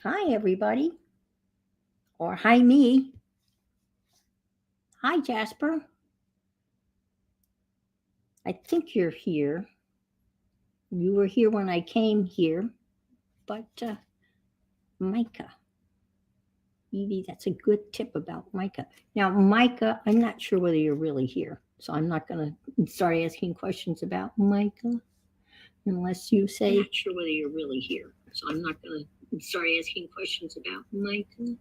Hi, everybody. Or hi, me. Hi, Jasper. I think you're here. You were here when I came here, but Micah. Evie, that's a good tip about Micah. Now, Micah, I'm not sure whether you're really here, so I'm not going to start asking questions about Micah unless you say. I'm not sure whether you're really here, so I'm not going to start asking questions about Micah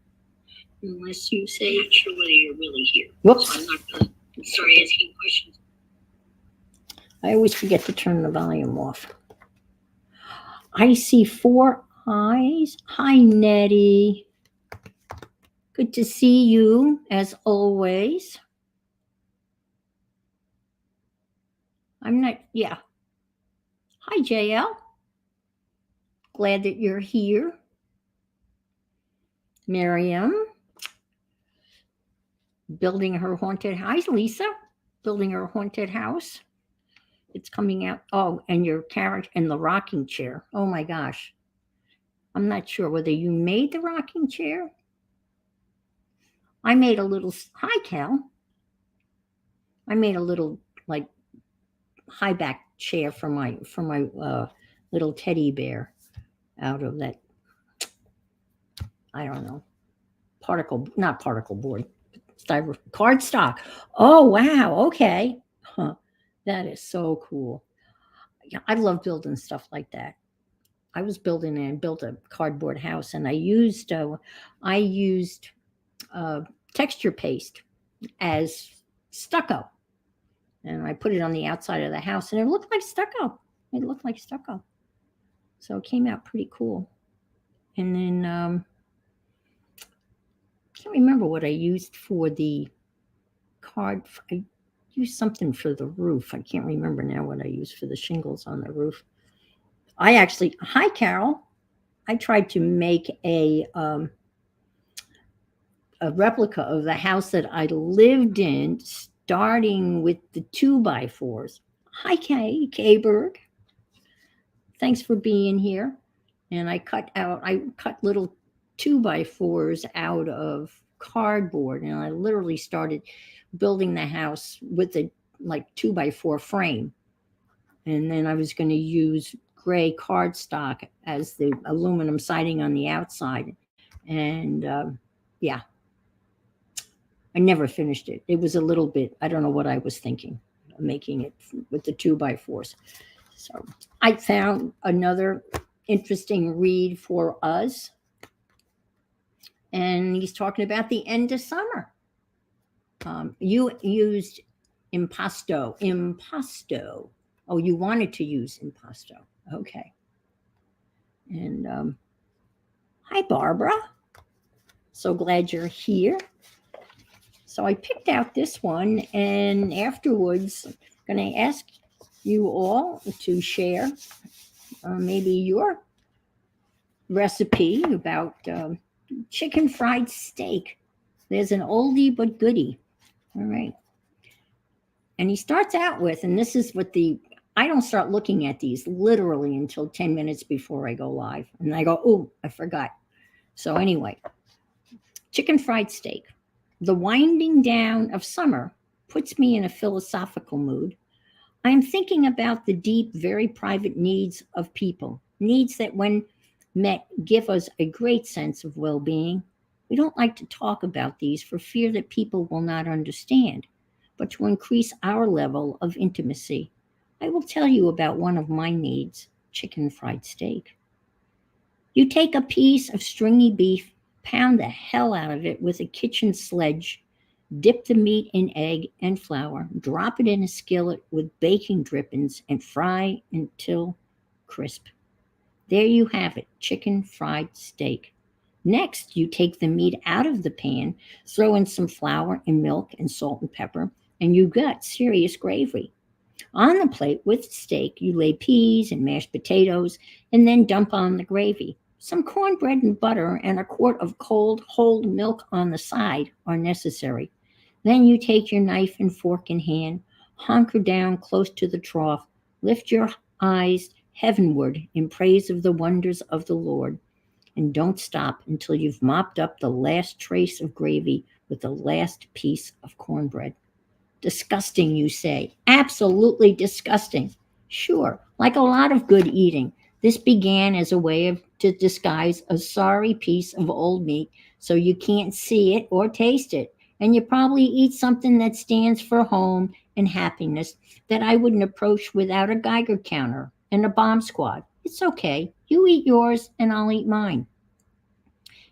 unless you say. I'm not sure whether you're really here. Whoops. So I'm not going to start asking questions. I always forget to turn the volume off. I see 4 eyes. Hi, Nettie. Good to see you, as always. I'm not, yeah. Hi, JL. Glad that you're here. Miriam. Building her haunted house. Hi, Lisa. Building her haunted house. It's coming out. Oh, and your carriage and the rocking chair. Oh my gosh. I'm not sure whether you made the rocking chair. I made a little. Hi, Cal. I made a little like high back chair for my little teddy bear out of that. I don't know, not particle board, cardstock. Oh wow, okay, huh. That is so cool. Yeah, I love building stuff like that. I was building and built a cardboard house, and I used uh, texture paste as stucco, and I put it on the outside of the house, and it looked like stucco. It looked like stucco, so it came out pretty cool. And then I can't remember what I used for the card. I used something for the roof. I can't remember now what I used for the shingles on the roof. Hi, Carol. I tried to make a replica of the house that I lived in, starting with the 2x4s. Hi, Kay Berg. Thanks for being here. And I cut little 2x4s out of cardboard, and I literally started building the house with a like 2x4 frame. And then I was going to use gray cardstock as the aluminum siding on the outside. And yeah, I never finished it. It was a little bit, I don't know what I was thinking, making it with the 2x4s. So I found another interesting read for us. And he's talking about the end of summer. You used impasto. Oh, you wanted to use impasto. Okay. And hi, Barbara. So glad you're here. So I picked out this one, and afterwards, I'm going to ask you all to share maybe your recipe about chicken fried steak. There's an oldie but goodie. All right. And he starts out with, and this is what I don't start looking at these literally until 10 minutes before I go live. And I go, oh, I forgot. So anyway, chicken fried steak. The winding down of summer puts me in a philosophical mood. I am thinking about the deep, very private needs of people, needs that, when met, give us a great sense of well being. We don't like to talk about these for fear that people will not understand, but to increase our level of intimacy. I will tell you about one of my needs: chicken fried steak. You take a piece of stringy beef, pound the hell out of it with a kitchen sledge, dip the meat in egg and flour, drop it in a skillet with baking drippings, and fry until crisp. There you have it, chicken fried steak. Next, you take the meat out of the pan, throw in some flour and milk and salt and pepper, and you've got serious gravy. On the plate with steak, you lay peas and mashed potatoes, and then dump on the gravy. Some cornbread and butter and a quart of cold whole milk on the side are necessary. Then you take your knife and fork in hand, hunker down close to the trough, lift your eyes heavenward in praise of the wonders of the Lord. and don't stop until you've mopped up the last trace of gravy with the last piece of cornbread. Disgusting, you say. Absolutely disgusting. Sure, like a lot of good eating, this began as a way to disguise a sorry piece of old meat so you can't see it or taste it. And you probably eat something that stands for home and happiness that I wouldn't approach without a Geiger counter and a bomb squad. It's okay. You eat yours and I'll eat mine.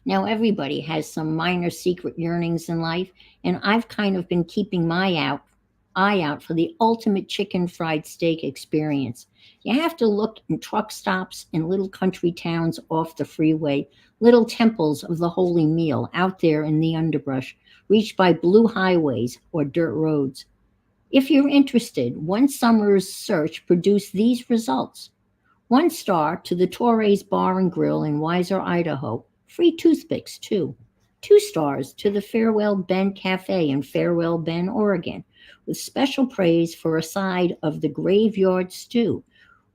Now, everybody has some minor secret yearnings in life, and I've kind of been keeping my eye out for the ultimate chicken fried steak experience. You have to look in truck stops in little country towns off the freeway, little temples of the holy meal out there in the underbrush, reached by blue highways or dirt roads. If you're interested, one summer's search produced these results. 1 star to the Torres Bar and Grill in Weiser, Idaho. Free toothpicks, too. 2 stars to the Farewell Bend Cafe in Farewell Bend, Oregon, with special praise for a side of the graveyard stew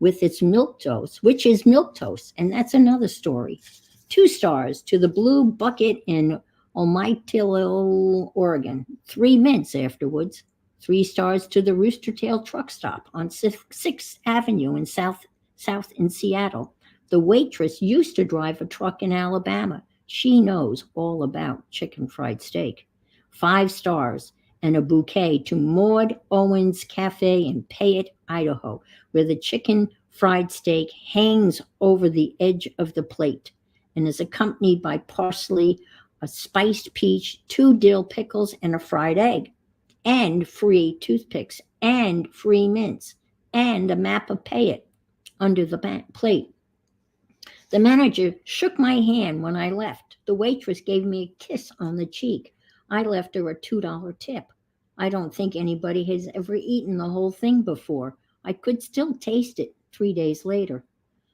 with its milk toast, which is milk toast, and that's another story. 2 stars to the Blue Bucket in Omitilo, Oregon. 3 mints afterwards. 3 stars to the Rooster Tail Truck Stop on 6th Avenue in South in Seattle. The waitress used to drive a truck in Alabama. She knows all about chicken fried steak. 5 stars and a bouquet to Maud Owens Cafe in Payette, Idaho, where the chicken fried steak hangs over the edge of the plate and is accompanied by parsley, a spiced peach, 2 dill pickles, and a fried egg, and free toothpicks, and free mints, and a map of Payette under the plate. The manager shook my hand when I left. The waitress gave me a kiss on the cheek. I left her a $2 tip. I don't think anybody has ever eaten the whole thing before. I could still taste it 3 days later.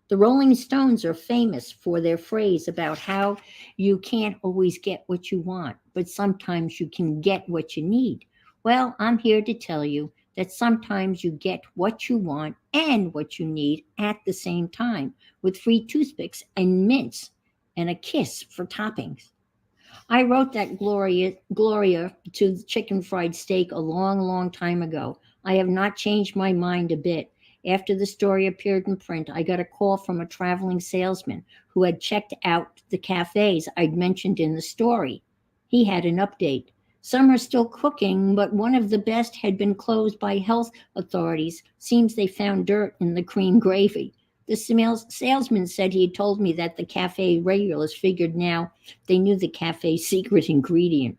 The Rolling Stones are famous for their phrase about how you can't always get what you want, but sometimes you can get what you need. Well, I'm here to tell you that sometimes you get what you want and what you need at the same time, with free toothpicks and mints and a kiss for toppings. I wrote that Gloria to the chicken fried steak a long, long time ago. I have not changed my mind a bit. After the story appeared in print, I got a call from a traveling salesman who had checked out the cafes I'd mentioned in the story. He had an update. Some are still cooking, but one of the best had been closed by health authorities. Seems they found dirt in the cream gravy. The salesman said he had told me that the cafe regulars figured now they knew the cafe's secret ingredient.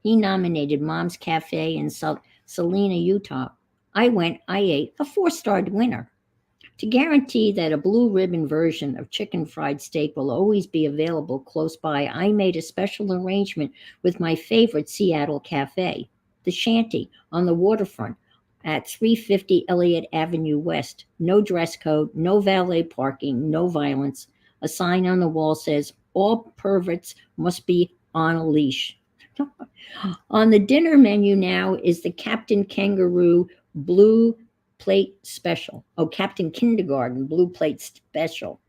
He nominated Mom's Cafe in Salina, Utah. I went, I ate, a 4-star winner. To guarantee that a blue ribbon version of chicken fried steak will always be available close by, I made a special arrangement with my favorite Seattle cafe, the Shanty, on the waterfront at 350 Elliott Avenue West. No dress code, no valet parking, no violence. A sign on the wall says, all perverts must be on a leash. On the dinner menu now is the Captain Kangaroo Blue Plate Special. Oh, Captain Kindergarten Blue Plate Special.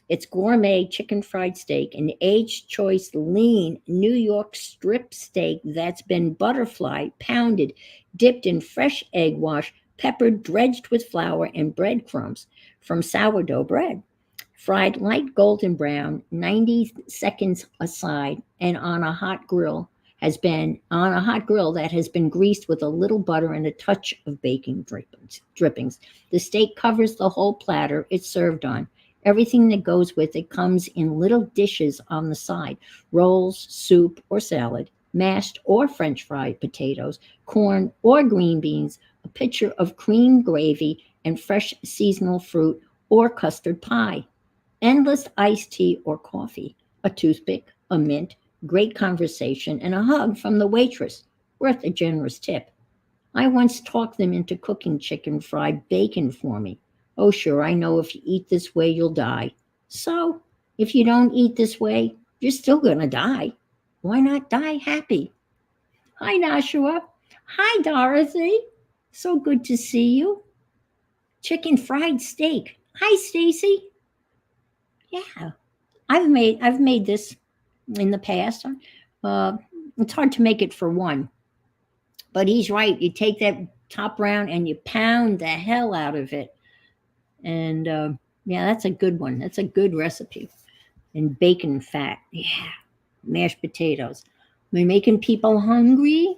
It's gourmet chicken fried steak, an aged choice lean New York strip steak that's been butterfly pounded, dipped in fresh egg wash, peppered, dredged with flour and breadcrumbs from sourdough bread. Fried light golden brown, 90 seconds aside, and on a hot grill that has been greased with a little butter and a touch of bacon drippings. The steak covers the whole platter it's served on. Everything that goes with it comes in little dishes on the side: rolls, soup, or salad, mashed or French fried potatoes, corn or green beans, a pitcher of cream gravy, and fresh seasonal fruit or custard pie. Endless iced tea or coffee, a toothpick, a mint, great conversation, and a hug from the waitress, worth a generous tip. I once talked them into cooking chicken fried bacon for me. Oh, sure, I know if you eat this way, you'll die. So, if you don't eat this way, you're still going to die. Why not die happy? Hi, Nashua. Hi, Dorothy. So good to see you. Chicken fried steak. Hi, Stacy. Yeah. I've made this in the past. Uh, it's hard to make it for one, but he's right. You take that top round and you pound the hell out of it, and yeah, that's a good one. That's a good recipe. And bacon fat, yeah, mashed potatoes. We're making people hungry.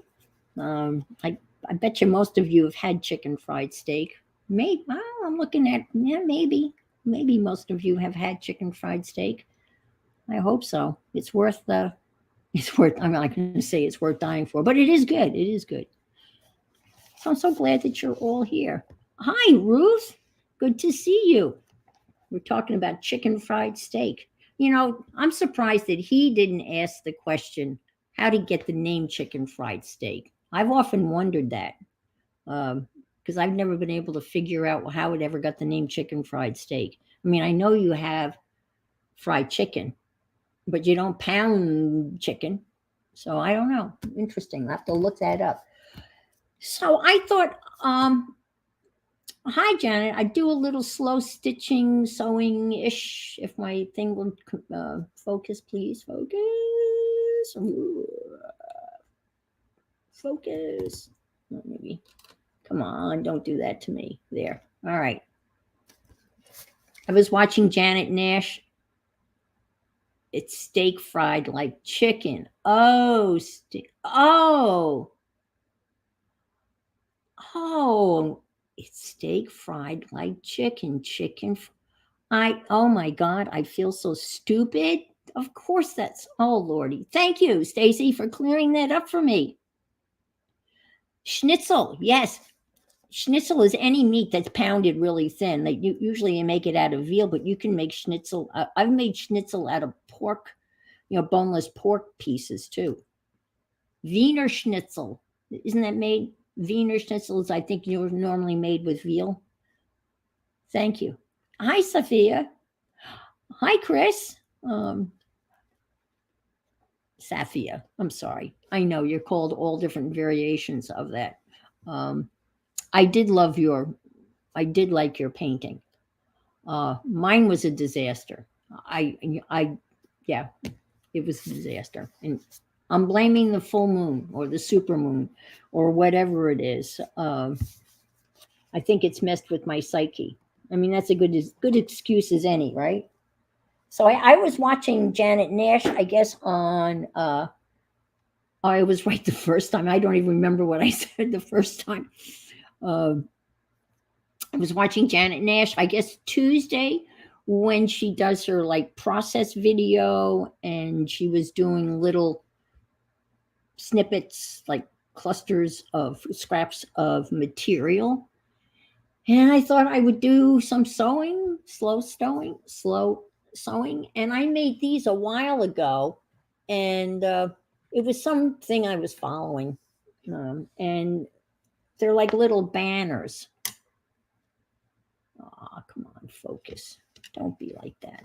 I bet you most of you have had chicken fried steak. Maybe well, I'm looking at yeah, maybe most of you have had chicken fried steak. I hope so. It's worth the. It's worth. I'm not going to say it's worth dying for, but it is good. It is good. So I'm so glad that you're all here. Hi, Ruth. Good to see you. We're talking about chicken fried steak. You know, I'm surprised that he didn't ask the question, how to get the name chicken fried steak. I've often wondered that because I've never been able to figure out how it ever got the name chicken fried steak. I mean, I know you have fried chicken, but you don't pound chicken. So I don't know. Interesting. I'll have to look that up. So I thought, hi, Janet. I do a little slow stitching, sewing ish. If my thing will focus, please focus. Ooh, focus. Maybe. Come on, don't do that to me. There. All right. I was watching Janet Nash. It's steak fried like chicken. Oh, oh, it's steak fried like chicken. Oh my God, I feel so stupid. Of course that's, oh Lordy. Thank you, Stacy, for clearing that up for me. Schnitzel, yes. Schnitzel is any meat that's pounded really thin. Usually you make it out of veal, but you can make schnitzel. I've made schnitzel out of pork, boneless pork pieces too. Wiener Schnitzel, isn't that made? Wiener Schnitzel is, I think, you're normally made with veal. Thank you. Hi, Sophia. Hi, Chris. Safia. I'm sorry. I know you're called all different variations of that. I did like your painting. Mine was a disaster. Yeah, it was a disaster. And I'm blaming the full moon or the super moon or whatever it is. I think it's messed with my psyche. I mean, that's a good excuse as any, right? So I was watching Janet Nash, I guess, on I was right the first time. I don't even remember what I said the first time. I was watching Janet Nash, I guess Tuesday, when she does her like process video, and she was doing little snippets, like clusters of scraps of material. And I thought I would do some sewing, slow sewing. And I made these a while ago, and it was something I was following. And they're like little banners. Oh, come on, focus. Don't be like that.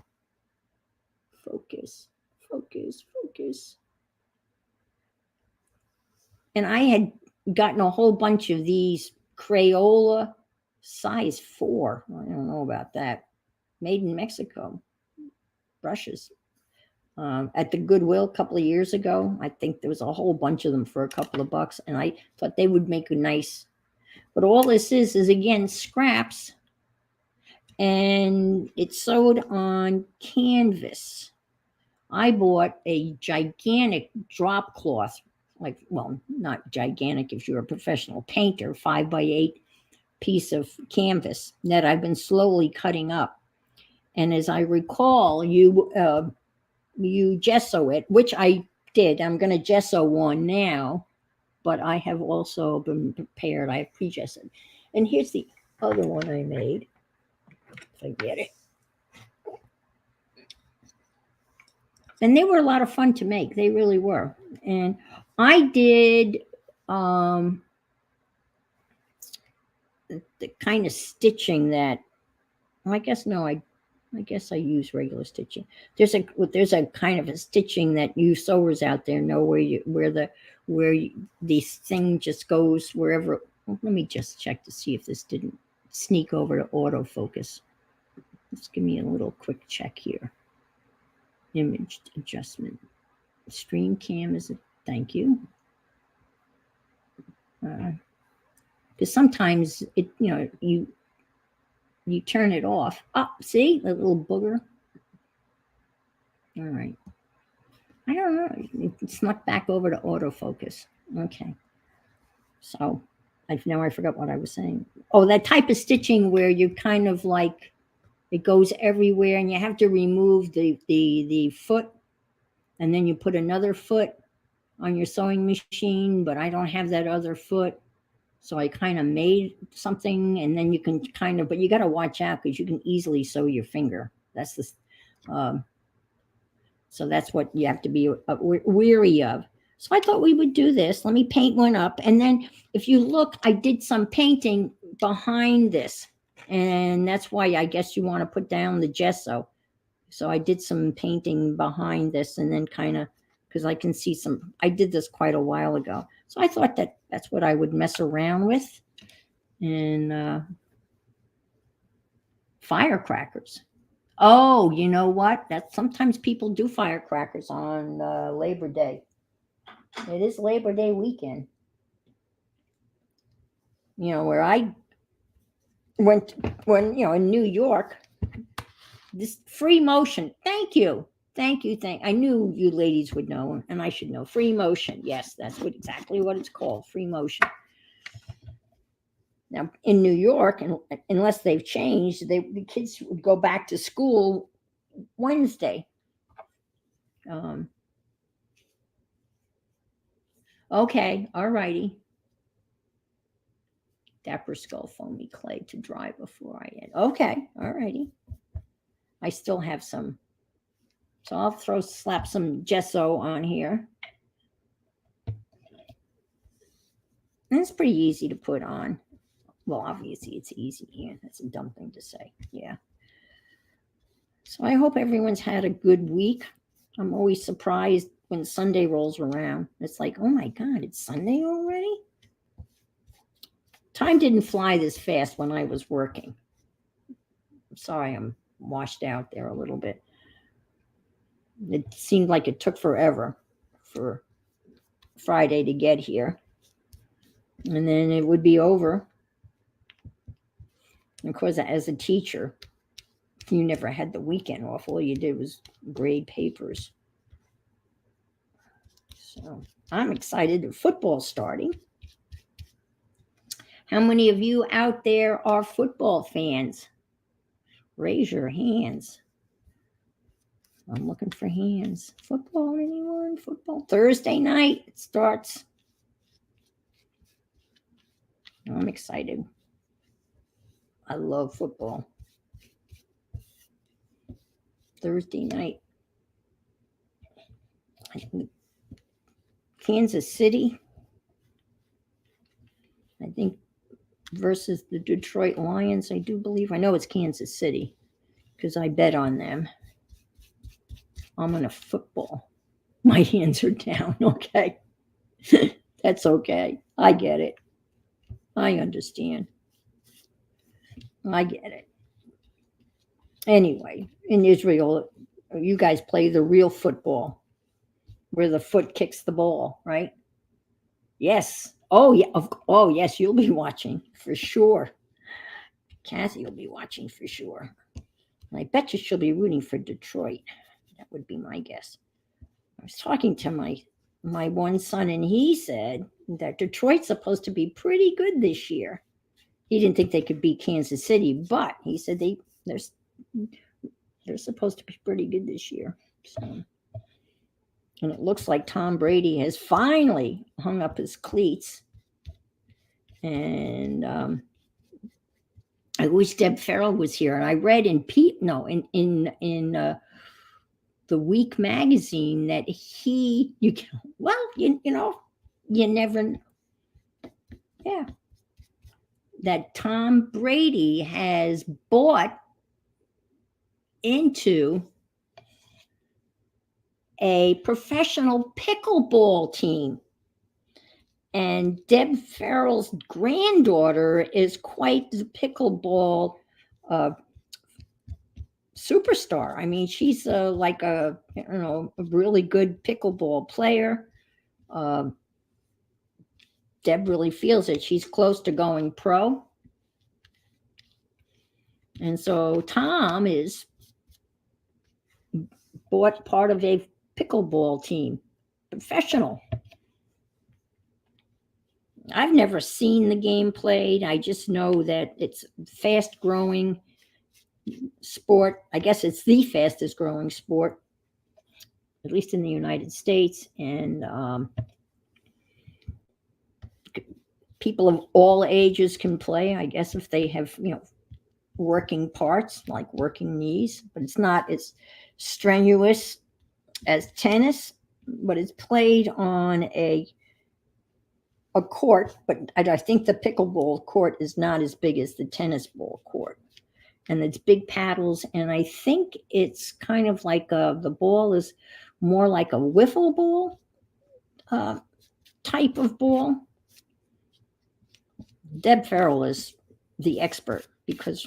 Focus, focus, focus. And I had gotten a whole bunch of these Crayola size 4. I don't know about that. Made in Mexico brushes. At the Goodwill a couple of years ago, I think there was a whole bunch of them for a couple of bucks, and I thought they would make a nice. But all this is again scraps, and it's sewed on canvas. I bought a gigantic drop cloth, like, well, not gigantic if you're a professional painter, 5x8 piece of canvas that I've been slowly cutting up. And as I recall, you gesso it, which I did. I'm going to gesso one now, but I have also been prepared. I have pre-gessoed. And here's the other one I made. If I get it. And they were a lot of fun to make. They really were. And I did the kind of stitching that, well, I guess no, I guess I use regular stitching. There's a kind of a stitching that you sewers out there know where this thing just goes wherever. Well, let me just check to see if this didn't sneak over to autofocus. Let's give me a little quick check here. Image adjustment. Stream cam is a thank you. Because sometimes it, you turn it off. Oh, see the little booger. All right. I don't know. It snuck back over to autofocus. Okay. So now I forgot what I was saying. Oh, that type of stitching where you kind of like it goes everywhere and you have to remove the foot and then you put another foot on your sewing machine, but I don't have that other foot. So I kind of made something and then you can kind of, but you got to watch out because you can easily sew your finger. That's so that's what you have to be weary of. So I thought we would do this. Let me paint one up. And then if you look, I did some painting behind this. And that's why I guess you want to put down the gesso. So I did some painting behind this and then kind of, because I can see I did this quite a while ago. So I thought that's what I would mess around with. And firecrackers. Oh, you know what? Sometimes people do firecrackers on Labor Day. It is Labor Day weekend. Where I went in New York, this free motion. Thank you. I knew you ladies would know, and I should know. Free motion. Yes, that's exactly what it's called. Free motion. Now, in New York, and unless they've changed, the kids would go back to school Wednesday. Okay, all righty. Dapper skull foamy clay to dry before I add. Okay, all righty. I still have some, so I'll slap some gesso on here. And it's pretty easy to put on. Well, obviously it's easy. Yeah, that's a dumb thing to say. Yeah. So I hope everyone's had a good week. I'm always surprised when Sunday rolls around. It's like, oh my God, it's Sunday already? Time didn't fly this fast when I was working. I'm sorry, I'm washed out there a little bit. It seemed like it took forever for Friday to get here. And then it would be over. And of course, as a teacher, you never had the weekend off. All you did was grade papers. So I'm excited. Football's starting. How many of you out there are football fans? Raise your hands. I'm looking for hands. Football, anyone? Football. Thursday night, it starts. I'm excited. I love football. Thursday night. Kansas City, I think, versus the Detroit Lions, I do believe. I know it's Kansas City because I bet on them. I'm on a football. My hands are down. Okay. That's okay. I get it. I understand. I get it. Anyway, in Israel, you guys play the real football where the foot kicks the ball, right? Yes. Oh, yeah. Oh, yes. You'll be watching for sure. Kathy will be watching for sure. And I bet you she'll be rooting for Detroit. That would be my guess. I was talking to my one son, and he said that Detroit's supposed to be pretty good this year. He didn't think they could beat Kansas City, but he said they're supposed to be pretty good this year. So, and it looks like Tom Brady has finally hung up his cleats. And I wish Deb Farrell was here. And I read in the Week magazine that you never, yeah, that Tom Brady has bought into a professional pickleball team. And Deb Farrell's granddaughter is quite the pickleball superstar. I mean, she's like a a really good pickleball player. Um, Deb really feels it. She's close to going pro, and so Tom is bought part of a pickleball team, professional. I've never seen the game played. I just know that it's fast growing sport. I guess it's the fastest growing sport, at least in the United States. And people of all ages can play, I guess, if they have, working parts like working knees, but it's not as strenuous as tennis, but it's played on a court, but I think the pickleball court is not as big as the tennis ball court. And it's big paddles. And I think it's kind of like the ball is more like a wiffle ball uh, type of ball. Deb Farrell is the expert because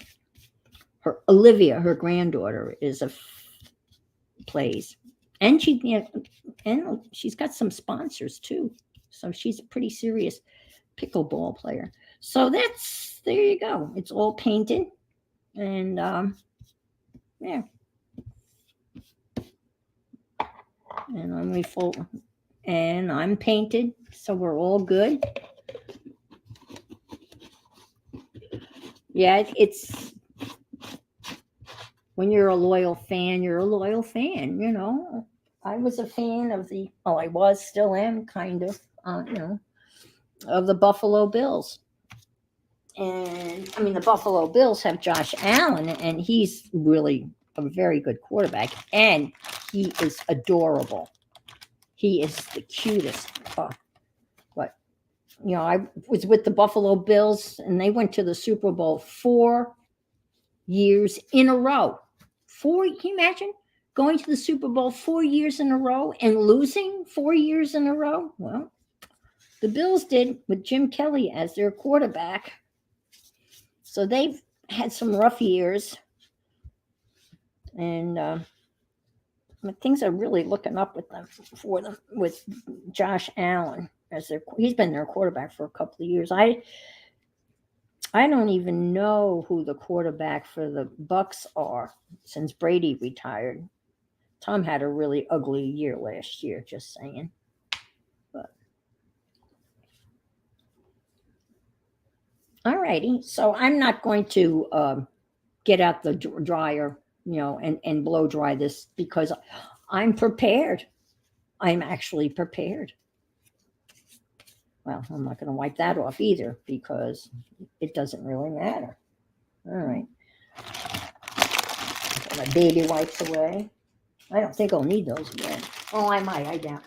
her Olivia, her granddaughter, plays, and and she's got some sponsors too. So she's a pretty serious pickleball player. So there you go. It's all painted, and yeah. And I'm painted, so we're all good. Yeah, it's when you're a loyal fan, you're a loyal fan. I was a fan of I was, still am, kind of, of the Buffalo Bills. And I mean, the Buffalo Bills have Josh Allen, and he's really a very good quarterback, and he is adorable. He is the cutest. But I was with the Buffalo Bills, and they went to the Super Bowl 4 years in a row. Can you imagine going to the Super Bowl 4 years in a row and losing 4 years in a row? Well, the Bills did with Jim Kelly as their quarterback. So they've had some rough years, and things are really looking up for them with Josh Allen he's been their quarterback for a couple of years. I don't even know who the quarterback for the Bucks are since Brady retired. Tom had a really ugly year last year, just saying. But all righty, so I'm not going to get out the dryer, and blow dry this because I'm prepared. I'm actually prepared. Well, I'm not going to wipe that off either because it doesn't really matter. All right. Put my baby wipes away. I don't think I'll need those again. Oh, I might. I doubt.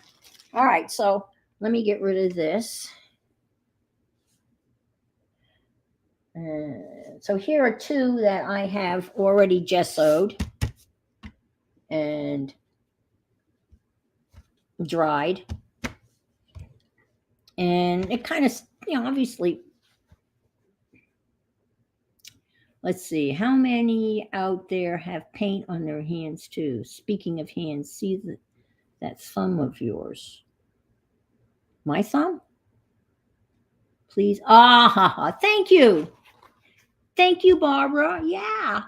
All right. So let me get rid of this. So here are 2 that I have already gessoed and dried. And it kind of, obviously, let's see, how many out there have paint on their hands too? Speaking of hands, see that thumb of yours. My thumb? Please. Thank you. Thank you, Barbara. Yeah.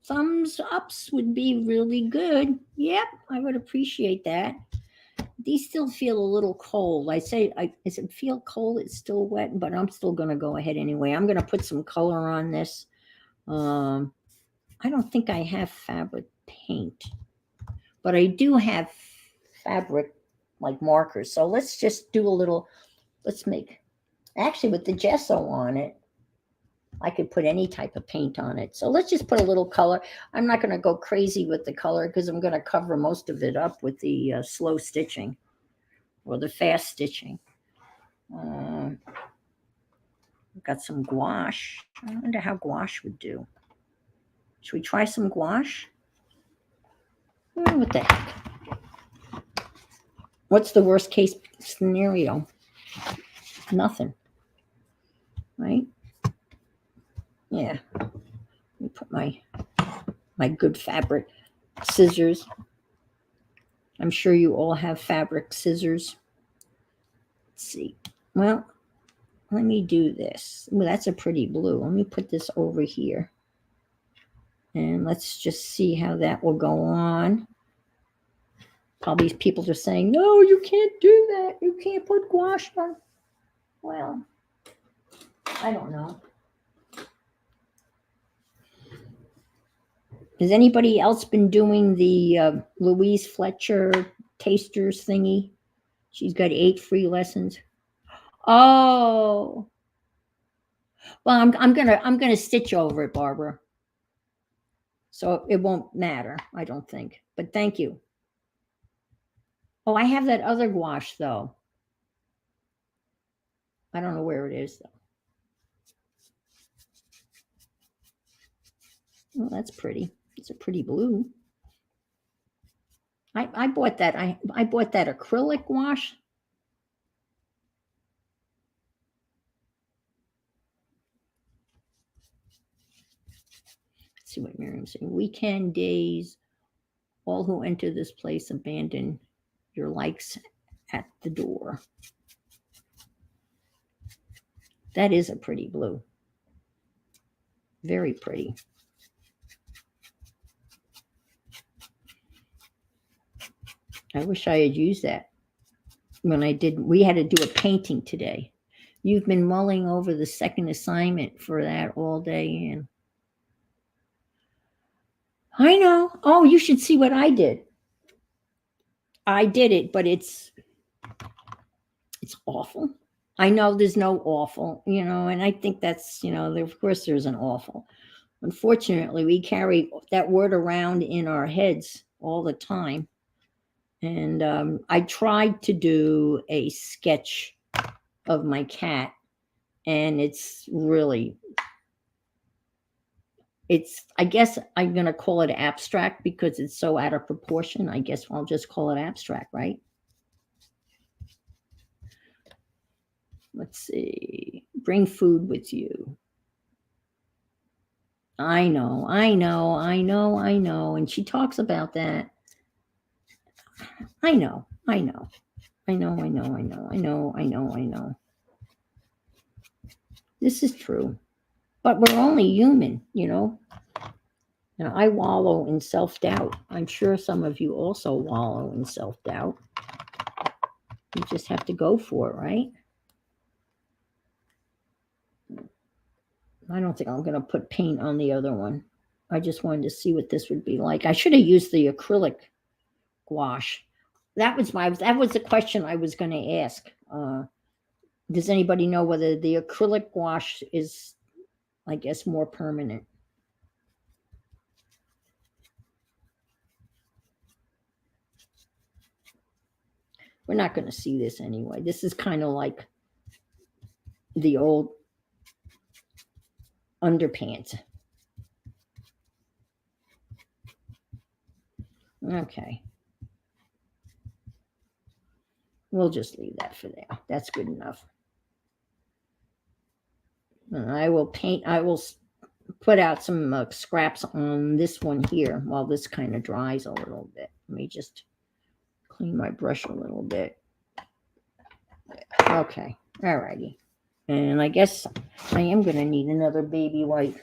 Thumbs ups would be really good. Yep, I would appreciate that. These still feel a little cold. Does it feel cold? It's still wet, but I'm still going to go ahead anyway. I'm going to put some color on this. I don't think I have fabric paint, but I do have fabric like markers. So let's just do actually with the gesso on it, I could put any type of paint on it. So let's just put a little color. I'm not going to go crazy with the color because I'm going to cover most of it up with the slow stitching or the fast stitching. I've got some gouache. I wonder how gouache would do. Should we try some gouache? What the heck? What's the worst case scenario? Nothing. Right? Yeah. Let me put my my good fabric scissors. I'm sure you all have fabric scissors. Let's see. Well, let me do this. Well, that's a pretty blue. Let me put this over here. And let's just see how that will go on. Probably people are saying, no, you can't do that. You can't put gouache on. Well, I don't know. Has anybody else been doing the Louise Fletcher tasters thingy? She's got 8 free lessons. Oh, well, I'm gonna stitch over it, Barbara. So it won't matter, I don't think. But thank you. Oh, I have that other gouache though. I don't know where it is though. Oh, that's pretty. It's a pretty blue. I bought that. I bought that acrylic gouache. Let's see what Miriam's saying. Weekend days, all who enter this place abandon your likes at the door. That is a pretty blue. Very pretty. I wish I had used that when I did. We had to do a painting today. You've been mulling over the second assignment for that all day, and I know. Oh, you should see what I did. I did it, but it's awful. I know there's no awful, and I think that's, of course there's an awful. Unfortunately, we carry that word around in our heads all the time. And I tried to do a sketch of my cat, and I guess I'm going to call it abstract because it's so out of proportion. I guess I'll just call it abstract, right? Let's see. Bring food with you. I know. And she talks about that. I know. This is true. But we're only human, And I wallow in self-doubt. I'm sure some of you also wallow in self-doubt. You just have to go for it, right? I don't think I'm going to put paint on the other one. I just wanted to see what this would be like. I should have used the acrylic gouache. That was the question I was going to ask. Does anybody know whether the acrylic gouache is, I guess, more permanent? We're not going to see this anyway. This is kind of like the old underpants. Okay. We'll just leave that for there. That's good enough. And I will put out some scraps on this one here while this kind of dries a little bit. Let me just clean my brush a little bit. Okay. All righty. And I guess I am going to need another baby wipe.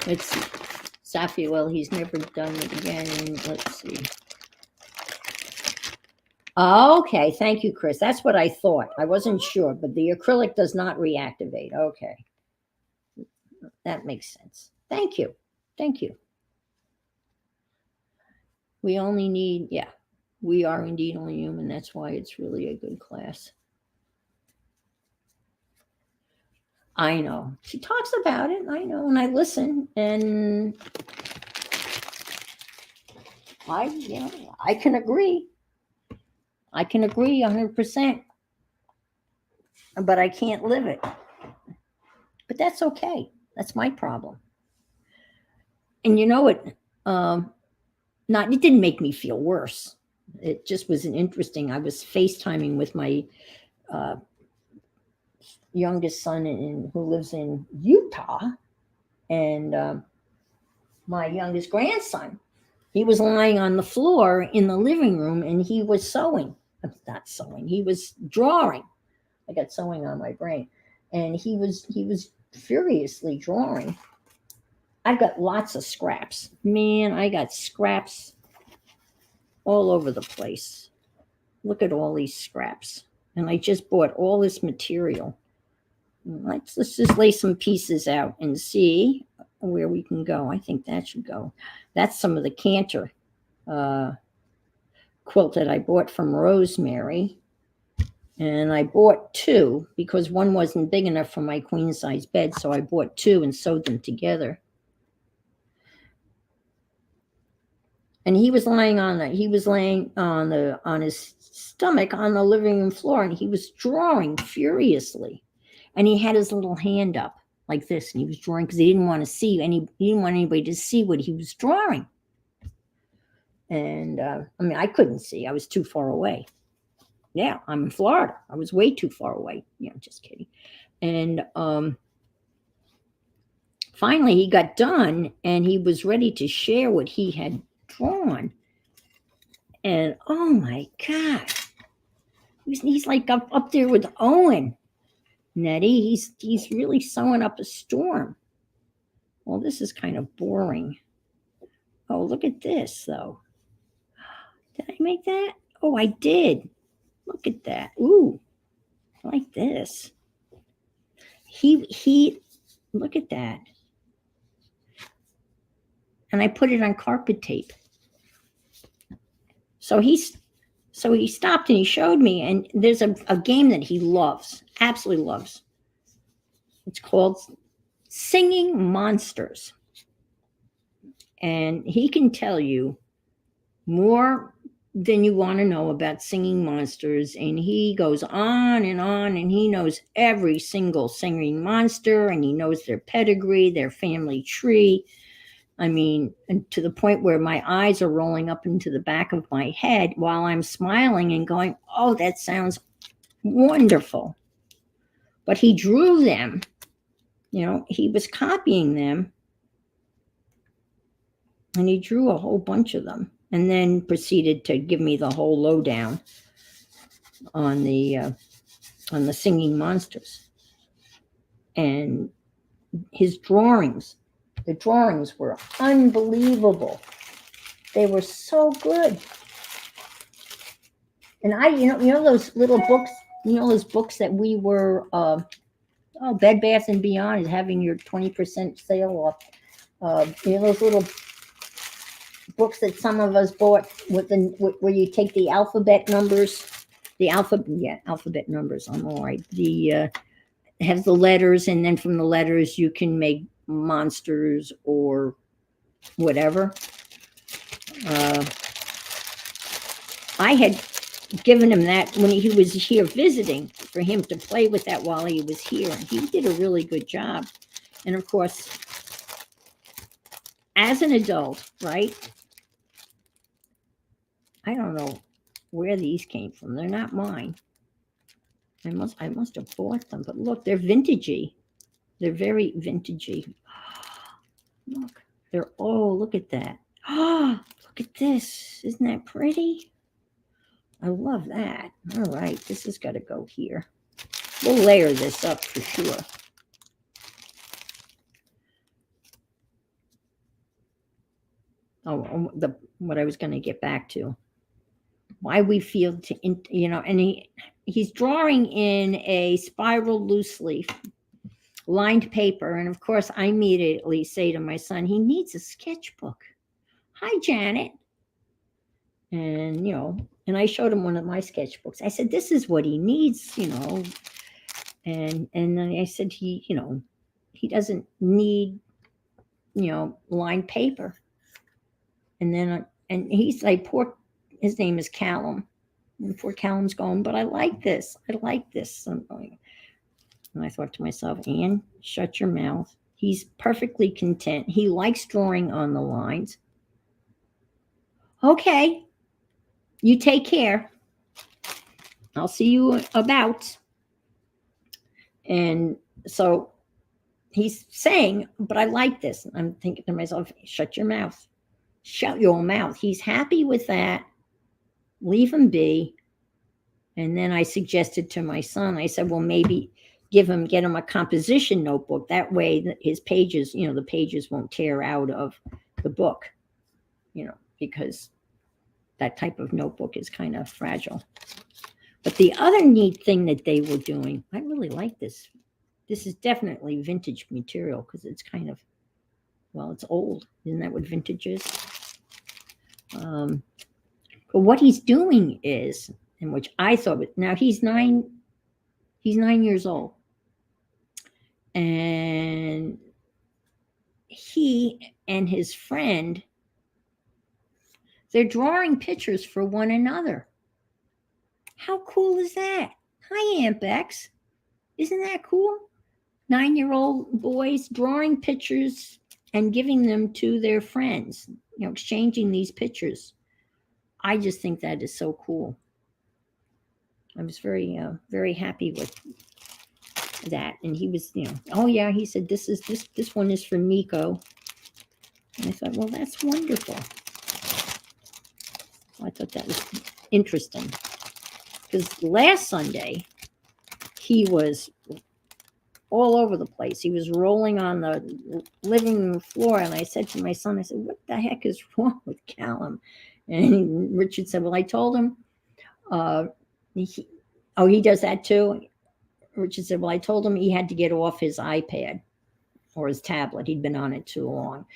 Let's see. Safi, well, he's never done it again. Let's see. Okay, thank you, Chris. That's what I thought. I wasn't sure, but the acrylic does not reactivate. Okay. That makes sense. Thank you. We only need, we are indeed only human. That's why it's really a good class. I know. She talks about it. I know. And I listen. And I can agree. I can agree 100%. But I can't live it. But that's okay. That's my problem. And you know what? It didn't make me feel worse. It just was an interesting. I was FaceTiming with my youngest son who lives in Utah, and my youngest grandson. He was lying on the floor in the living room, and he was sewing. Not sewing. He was drawing. I got sewing on my brain, and he was furiously drawing. I've got lots of scraps. Man, I got scraps all over the place. Look at all these scraps. And I just bought all this material. Let's just lay some pieces out and see where we can go. I think that should go. That's some of the Cantor quilt that I bought from Rosemary. And I bought two because one wasn't big enough for my queen size bed. So I bought two and sewed them together. And he was laying on his stomach on the living room floor, and he was drawing furiously. And he had his little hand up like this, and he was drawing because he didn't want anybody to see what he was drawing. And I couldn't see. I was too far away. Yeah, I'm in Florida. I was way too far away. Just kidding. And finally he got done, and he was ready to share what he had drawn. And oh my God, he's like up there with Owen. Nettie, he's really sewing up a storm. Well, this is kind of boring. Oh, look at this though. Did I make that? Oh, I did. Look at that. Ooh, I like this. He look at that. And I put it on carpet tape. So he stopped and he showed me, and there's a game that he loves, absolutely loves. It's called Singing Monsters. And he can tell you more than you want to know about singing monsters. And he goes on, and he knows every single singing monster, and he knows their pedigree, their family tree. And to the point where my eyes are rolling up into the back of my head while I'm smiling and going, oh, that sounds wonderful. But he drew them, he was copying them, and he drew a whole bunch of them, and then proceeded to give me the whole lowdown on the singing monsters. And his drawings, the drawings were unbelievable. They were so good. And those little books, those books that we were, Bed Bath & Beyond is having your 20% sale off. Those little books that some of us bought where you take the alphabet numbers, alphabet numbers, I'm all right. It has the letters, and then from the letters you can make monsters or whatever. I had given him that when he was here visiting, for him to play with that while he was here, and he did a really good job. And of course, as an adult, right, I don't know where these came from. They're not mine. I must have bought them, but look, they're vintagey. They're very vintagey. Look, look at that. Look at this. Isn't that pretty? I love that. All right, this has got to go here. We'll layer this up for sure. Oh, what I was going to get back to. Why we feel and he's drawing in a spiral loose leaf, lined paper. And of course, I immediately say to my son, he needs a sketchbook. Hi, Janet. And, and I showed him one of my sketchbooks. I said, this is what he needs, and then I said, he doesn't need, lined paper. And then, and he's like, his name is Callum. And poor Callum's going, but I like this. I'm going, and I thought to myself, Anne, shut your mouth. He's perfectly content. He likes drawing on the lines. Okay. You take care. I'll see you about. And so he's saying, but I like this. I'm thinking to myself, shut your mouth. Shut your mouth. He's happy with that. Leave him be. And then I suggested to my son, I said, well, maybe get him a composition notebook. That way his pages, the pages won't tear out of the book, because that type of notebook is kind of fragile. But the other neat thing that they were doing, I really like this. This is definitely vintage material because it's kind of, well, it's old. Isn't that what vintage is? But what he's doing is, and which I thought, now he's 9 years old. And he and his friend, they're drawing pictures for one another. How cool is that? Hi, Aunt Bex. Isn't that cool? 9-year-old boys drawing pictures and giving them to their friends, exchanging these pictures. I just think that is so cool. I was very, very happy with that. And he was, oh yeah, he said, this one is for Nico. And I thought, well, that's wonderful. I thought that was interesting. Because last Sunday, he was all over the place. He was rolling on the living room floor. And I said to my son, I said, what the heck is wrong with Callum? And Richard said, well, I told him, he does that too. Richard said, well, I told him he had to get off his iPad or his tablet. He'd been on it too long.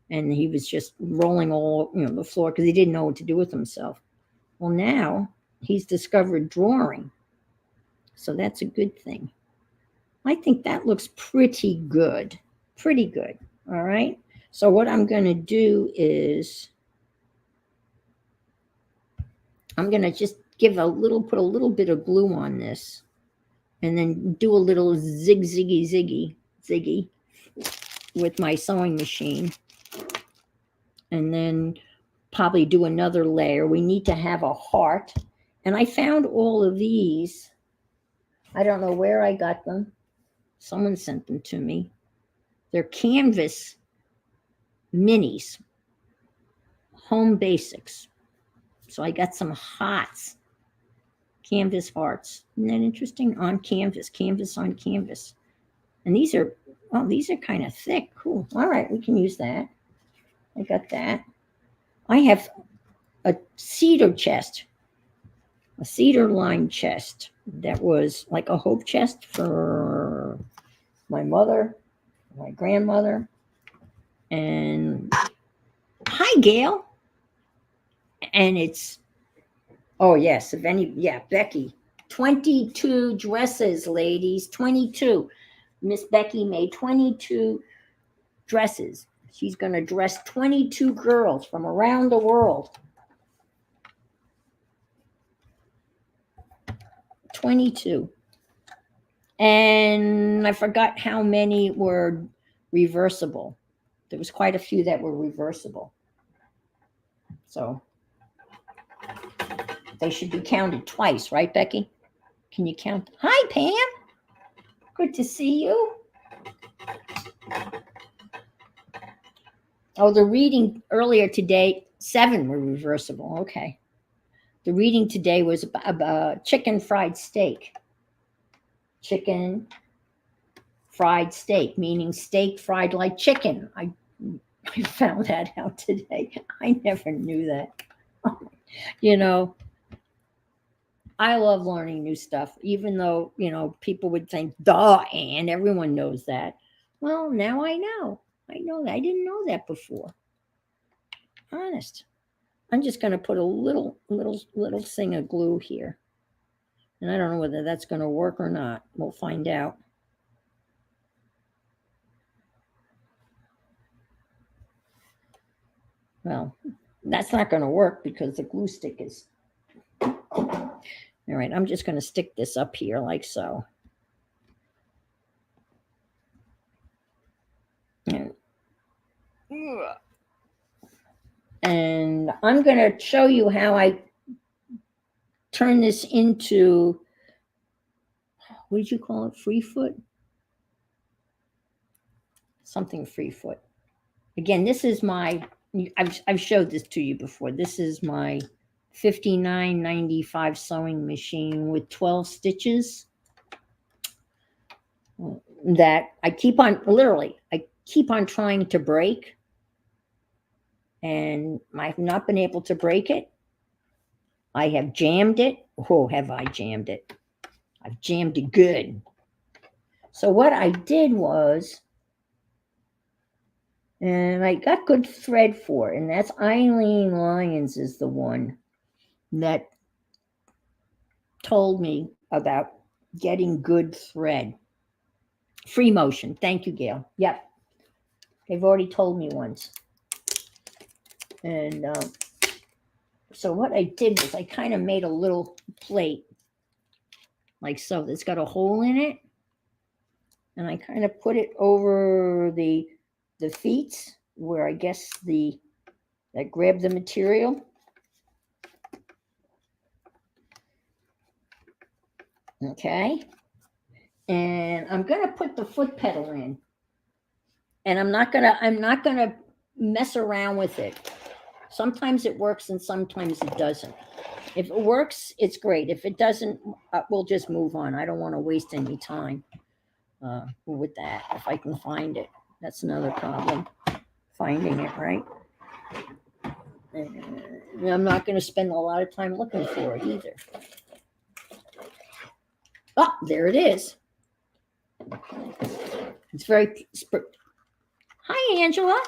And he was just rolling all, the floor because he didn't know what to do with himself. Well, now he's discovered drawing. So that's a good thing. I think that looks pretty good. Pretty good. All right. So what I'm going to do is I'm going to just put a little bit of glue on this and then do a little ziggy with my sewing machine. And then probably do another layer. We need to have a heart. And I found all of these. I don't know where I got them. Someone sent them to me. They're canvas minis, home basics. So I got some hearts, canvas hearts. Isn't that interesting? On canvas on canvas. And these are kind of thick. Cool. All right, we can use that. I got that. I have a cedar chest, a cedar lined chest that was like a hope chest for my mother, my grandmother, and hi, Gail. And it's, oh yes, Becky, 22 dresses, ladies, 22. Miss Becky made 22 dresses. She's going to dress 22 girls from around the world. 22. And I forgot how many were reversible. There was quite a few that were reversible. So they should be counted twice, right, Becky? Can you count? Hi, Pam. Good to see you. Oh, the reading earlier today, 7 were reversible. Okay. The reading today was about chicken fried steak. Chicken fried steak, meaning steak fried like chicken. I found that out today. I never knew that. I love learning new stuff, even though, people would think, duh, and everyone knows that. Well, now I know. I know that. I didn't know that before. Honest. I'm just going to put a little thing of glue here. And I don't know whether that's going to work or not. We'll find out. Well, that's not going to work because the glue stick is... All right, I'm just going to stick this up here like so. And I'm going to show you how I turn this into, what did you call it? Free foot? something free foot. Again, this is my, I've showed this to you before. This is my 59.95 sewing machine with 12 stitches that I keep on, literally, I keep on trying to break, and I've not been able to break it. I have jammed it. Oh, have I jammed it? I've jammed it good. So what I did was, and I got good thread for it, and that's Eileen Lyons is the one that told me about getting good thread. Free motion. Thank you, Gail. Yep. They've already told me once. And so what I did was I kind of made a little plate like so that's got a hole in it. And I kind of put it over the feet where I guess that grab the material. Okay. And I'm going to put the foot pedal in. And I'm not going to mess around with it. Sometimes it works and sometimes it doesn't. If it works, it's great. If it doesn't, we'll just move on. I don't want to waste any time with that. If I can find it, that's another problem, finding it, right? And I'm not going to spend a lot of time looking for it either. Oh, there it is. It's very. Hi, Angela.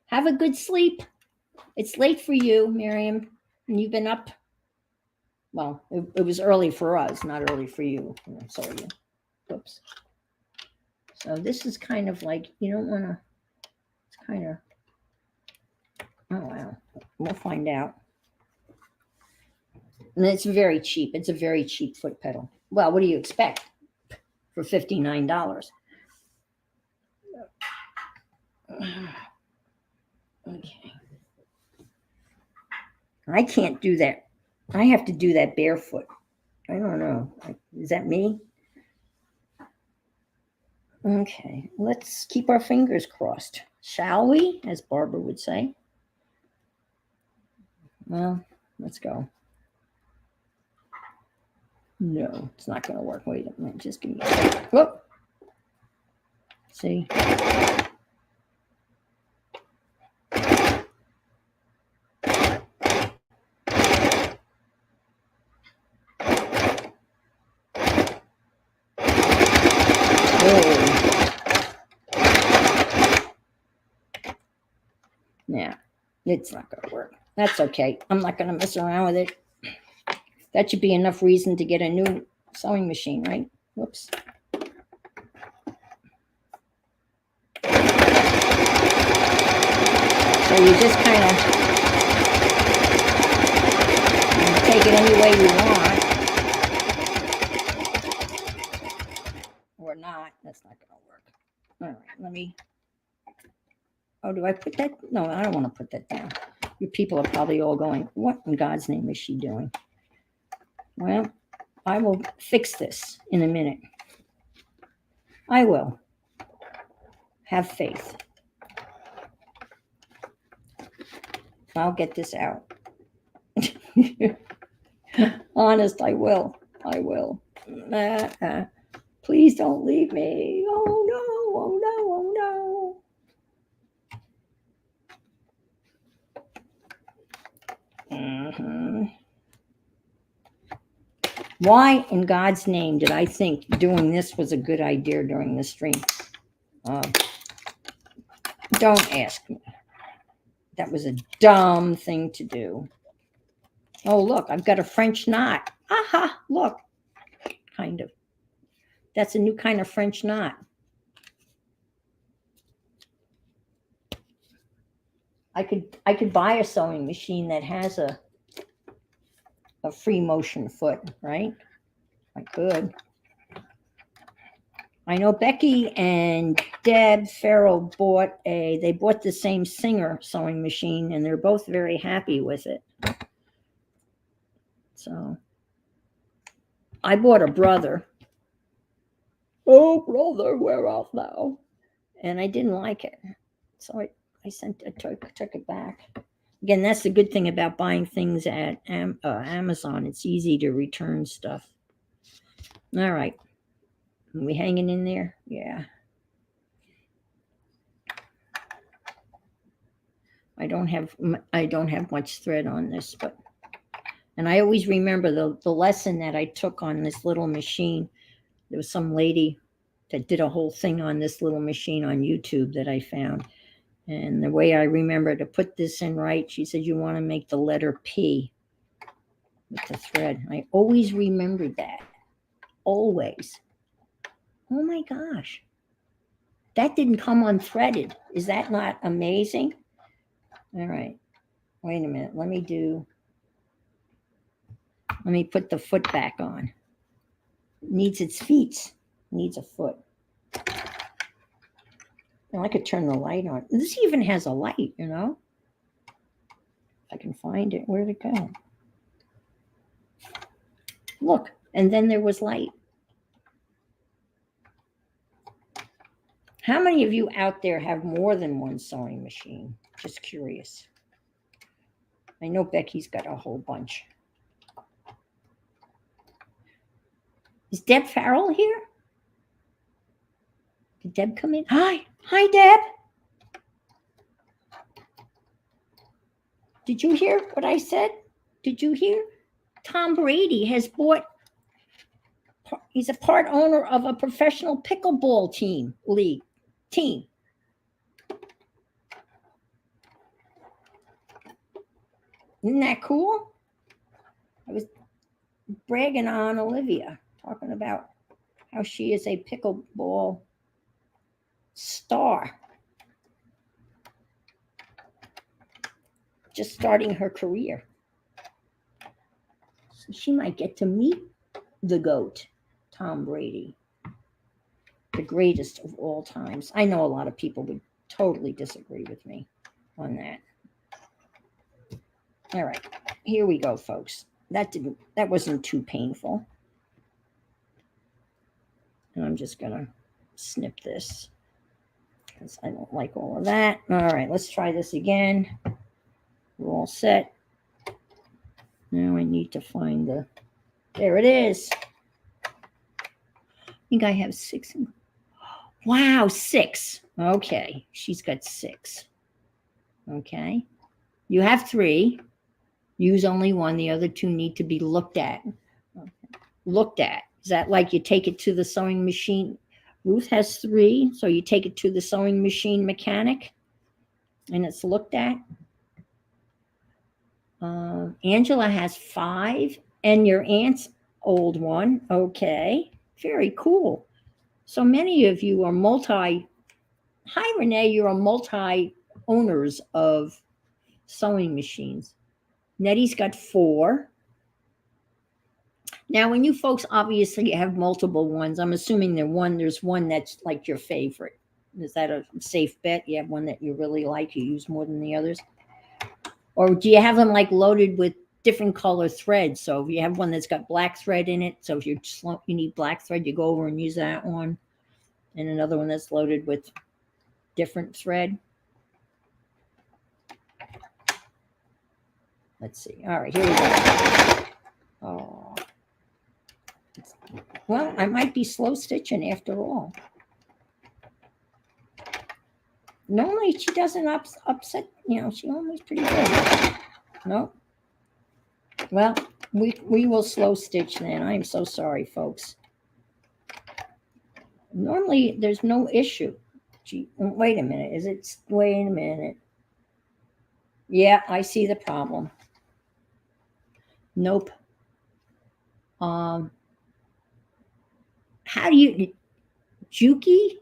Have a good sleep. It's late for you, Miriam, and you've been up. Well, it was early for us, not early for you. Sorry. Whoops. So this is kind of like, you don't want to, it's kind of, oh, wow. We'll find out. And it's very cheap. It's a very cheap foot pedal. Well, what do you expect for $59? Okay. I can't do that. I have to do that barefoot. I don't know. Is that me? Okay, let's keep our fingers crossed, shall we? As Barbara would say. Well, let's go. No, it's not going to work. Wait a minute. Just give me a second. Whoop. See? Yeah, it's not going to work. That's okay. I'm not going to mess around with it. That should be enough reason to get a new sewing machine, right? Whoops. So you just kind of take it any way you want. Or not. That's not going to work. All right, let me. Oh, do I put that? No, I don't want to put that down. You people are probably all going, what in God's name is she doing? Well, I will fix this in a minute. I will. Have faith. I'll get this out. Honest, I will. I will. Please don't leave me. Oh, no. Oh, no. Oh, no. Why in God's name did I think doing this was a good idea during the stream? Don't ask me. That was a dumb thing to do. Oh, look, I've got a French knot. Aha, look. Kind of. That's a new kind of French knot. I could buy a sewing machine that has a free motion foot, right? I could. I know Becky and Deb Farrell bought the same Singer sewing machine, and they're both very happy with it. So I bought a Brother. Oh, brother, where art thou? and I didn't like it. So I took it back. Again, that's the good thing about buying things at Amazon. It's easy to return stuff. All right. Are we hanging in there? Yeah. I don't have much thread on this, and I always remember the lesson that I took on this little machine. There was some lady that did a whole thing on this little machine on YouTube that I found. And the way I remember to put this in right, she said, you want to make the letter P with the thread. I always remembered that. Always. Oh my gosh. That didn't come unthreaded. Is that not amazing? All right. Wait a minute. Let me put the foot back on. It needs its feet. It needs a foot. Now I could turn the light on. This even has a light, you know. If I can find it. Where'd it go? Look, and then there was light. How many of you out there have more than one sewing machine? Just curious. I know Becky's got a whole bunch. Is Deb Farrell here? Did Deb come in? Hi, Deb. Did you hear what I said? Did you hear? Tom Brady has bought, he's a part owner of a professional pickleball team. Isn't that cool? I was bragging on Olivia, talking about how she is a pickleball star. Just starting her career. So she might get to meet the GOAT, Tom Brady, the greatest of all times. I know a lot of people would totally disagree with me on that. All right, here we go, folks. That wasn't too painful. And I'm just gonna snip this because I don't like all of that. All right, let's try this again. We're all set. Now I need to find there it is. I think I have 6. Wow, 6. Okay, she's got 6. Okay, you have 3. Use only 1. The other 2 need to be looked at. Okay. Looked at. Is that like you take it to the sewing machine? Ruth has 3, so you take it to the sewing machine mechanic, and it's looked at. Angela has 5, and your aunt's old one. Okay, very cool. So many of you are Hi, Renee, you're a multi-owners of sewing machines. Nettie's got 4. Now, when you folks obviously have multiple ones, I'm assuming there's one that's like your favorite. Is that a safe bet? You have one that you really like, you use more than the others? Or do you have them like loaded with different color threads? So if you have one that's got black thread in it, so if you need black thread, you go over and use that one. And another one that's loaded with different thread. Let's see. All right, here we go. Oh. Well, I might be slow stitching after all. Normally she doesn't upset, she's always pretty good. No. Well, we will slow stitch then. I'm so sorry, folks. Normally there's no issue. Wait a minute. Wait a minute. Yeah, I see the problem. Nope. How do you, Juki?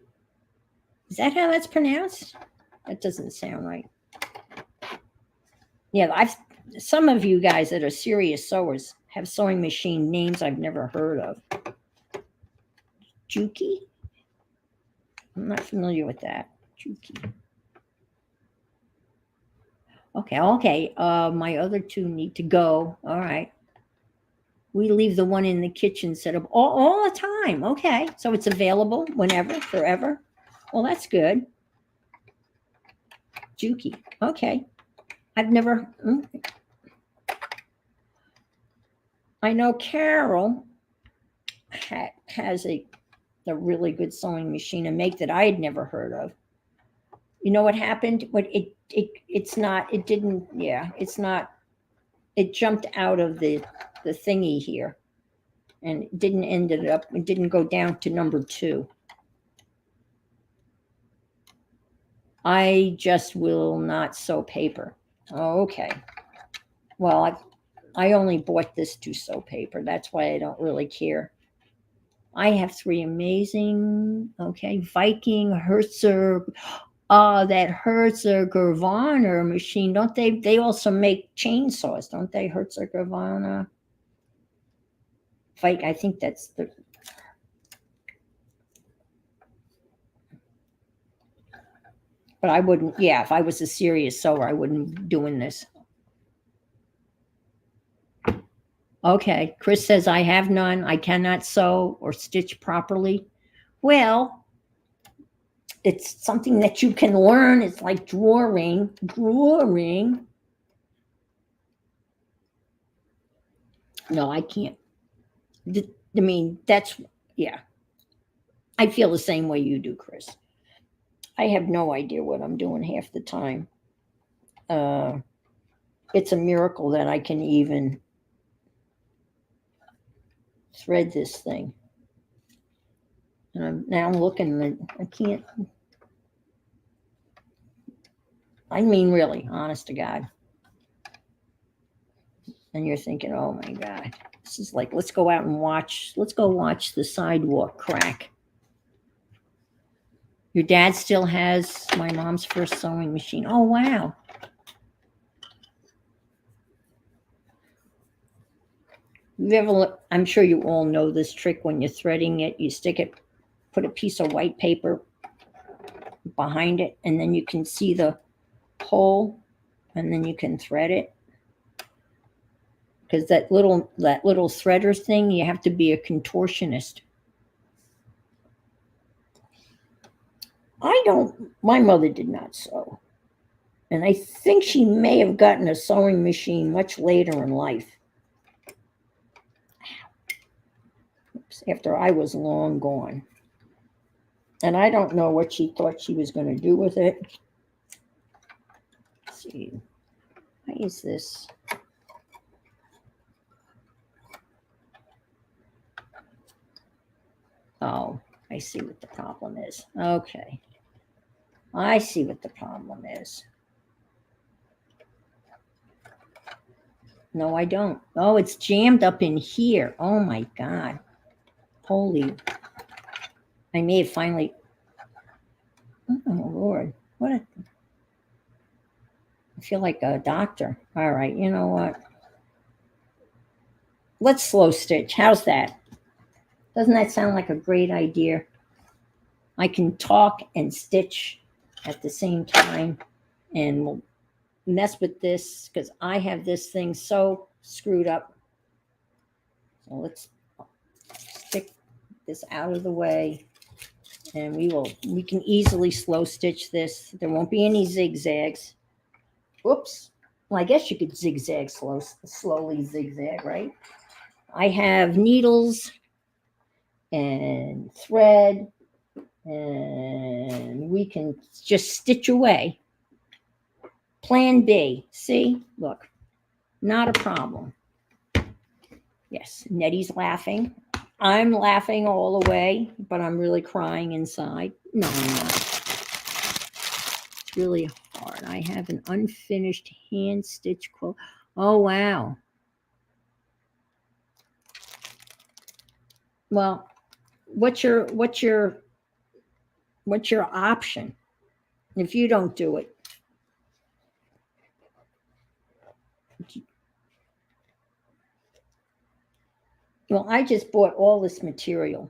Is that how that's pronounced? That doesn't sound right. Yeah, some of you guys that are serious sewers have sewing machine names I've never heard of. Juki? I'm not familiar with that. Juki. Okay. My other 2 need to go. All right. We leave the one in the kitchen set up all the time. Okay. So it's available whenever, forever. Well, that's good. Juki. Okay. I've never. I know Carol has a really good sewing machine, a make that I had never heard of. You know what happened? What it's not. It didn't. Yeah, it's not. It jumped out of the thingy here, and it didn't end it up. It didn't go down to number 2. I just will not sew paper. Okay. Well, I only bought this to sew paper. That's why I don't really care. I have 3 amazing, okay, Viking Herzer. That Herzer Gervaner machine, don't they also make chainsaws, don't they? Herzer Gervaner. I think that's the. But I wouldn't, yeah, if I was a serious sewer, I wouldn't be doing this. Okay, Chris says, I have none. I cannot sew or stitch properly. Well, it's something that you can learn. It's like drawing. No, I can't. I mean, that's, yeah. I feel the same way you do, Chris. I have no idea what I'm doing half the time. It's a miracle that I can even thread this thing. And I'm now looking at, I can't. I mean, really, honest to God. And you're thinking, oh my God, this is like, let's go out and watch. Let's go watch the sidewalk crack. Your dad still has my mom's first sewing machine. Oh, wow. I'm sure you all know this trick when you're threading it. You stick it, put a piece of white paper behind it, and then you can see the hole, and then you can thread it. Because that little threader thing, you have to be a contortionist. My mother did not sew. And I think she may have gotten a sewing machine much later in life. Oops, after I was long gone. And I don't know what she thought she was going to do with it. Let's see. Why is this? Oh, I see what the problem is. Okay. I see what the problem is. No, I don't. Oh, it's jammed up in here. Oh my God. Holy. I may have finally. Oh, Lord. What a. I feel like a doctor. All right. You know what? Let's slow stitch. How's that? Doesn't that sound like a great idea? I can talk and stitch at the same time, and we'll mess with this because I have this thing so screwed up. So let's stick this out of the way, and we can easily slow stitch this. There won't be any zigzags. Whoops. Well, I guess you could zigzag, slowly zigzag, right? I have needles and thread, and we can just stitch away. Plan B. See, look, not a problem. Yes, Nettie's laughing. I'm laughing all the way, but I'm really crying inside. No, I'm not. It's really hard. I have an unfinished hand stitch quilt. Oh, wow. Well, what's your option if you don't do it? Well, I just bought all this material,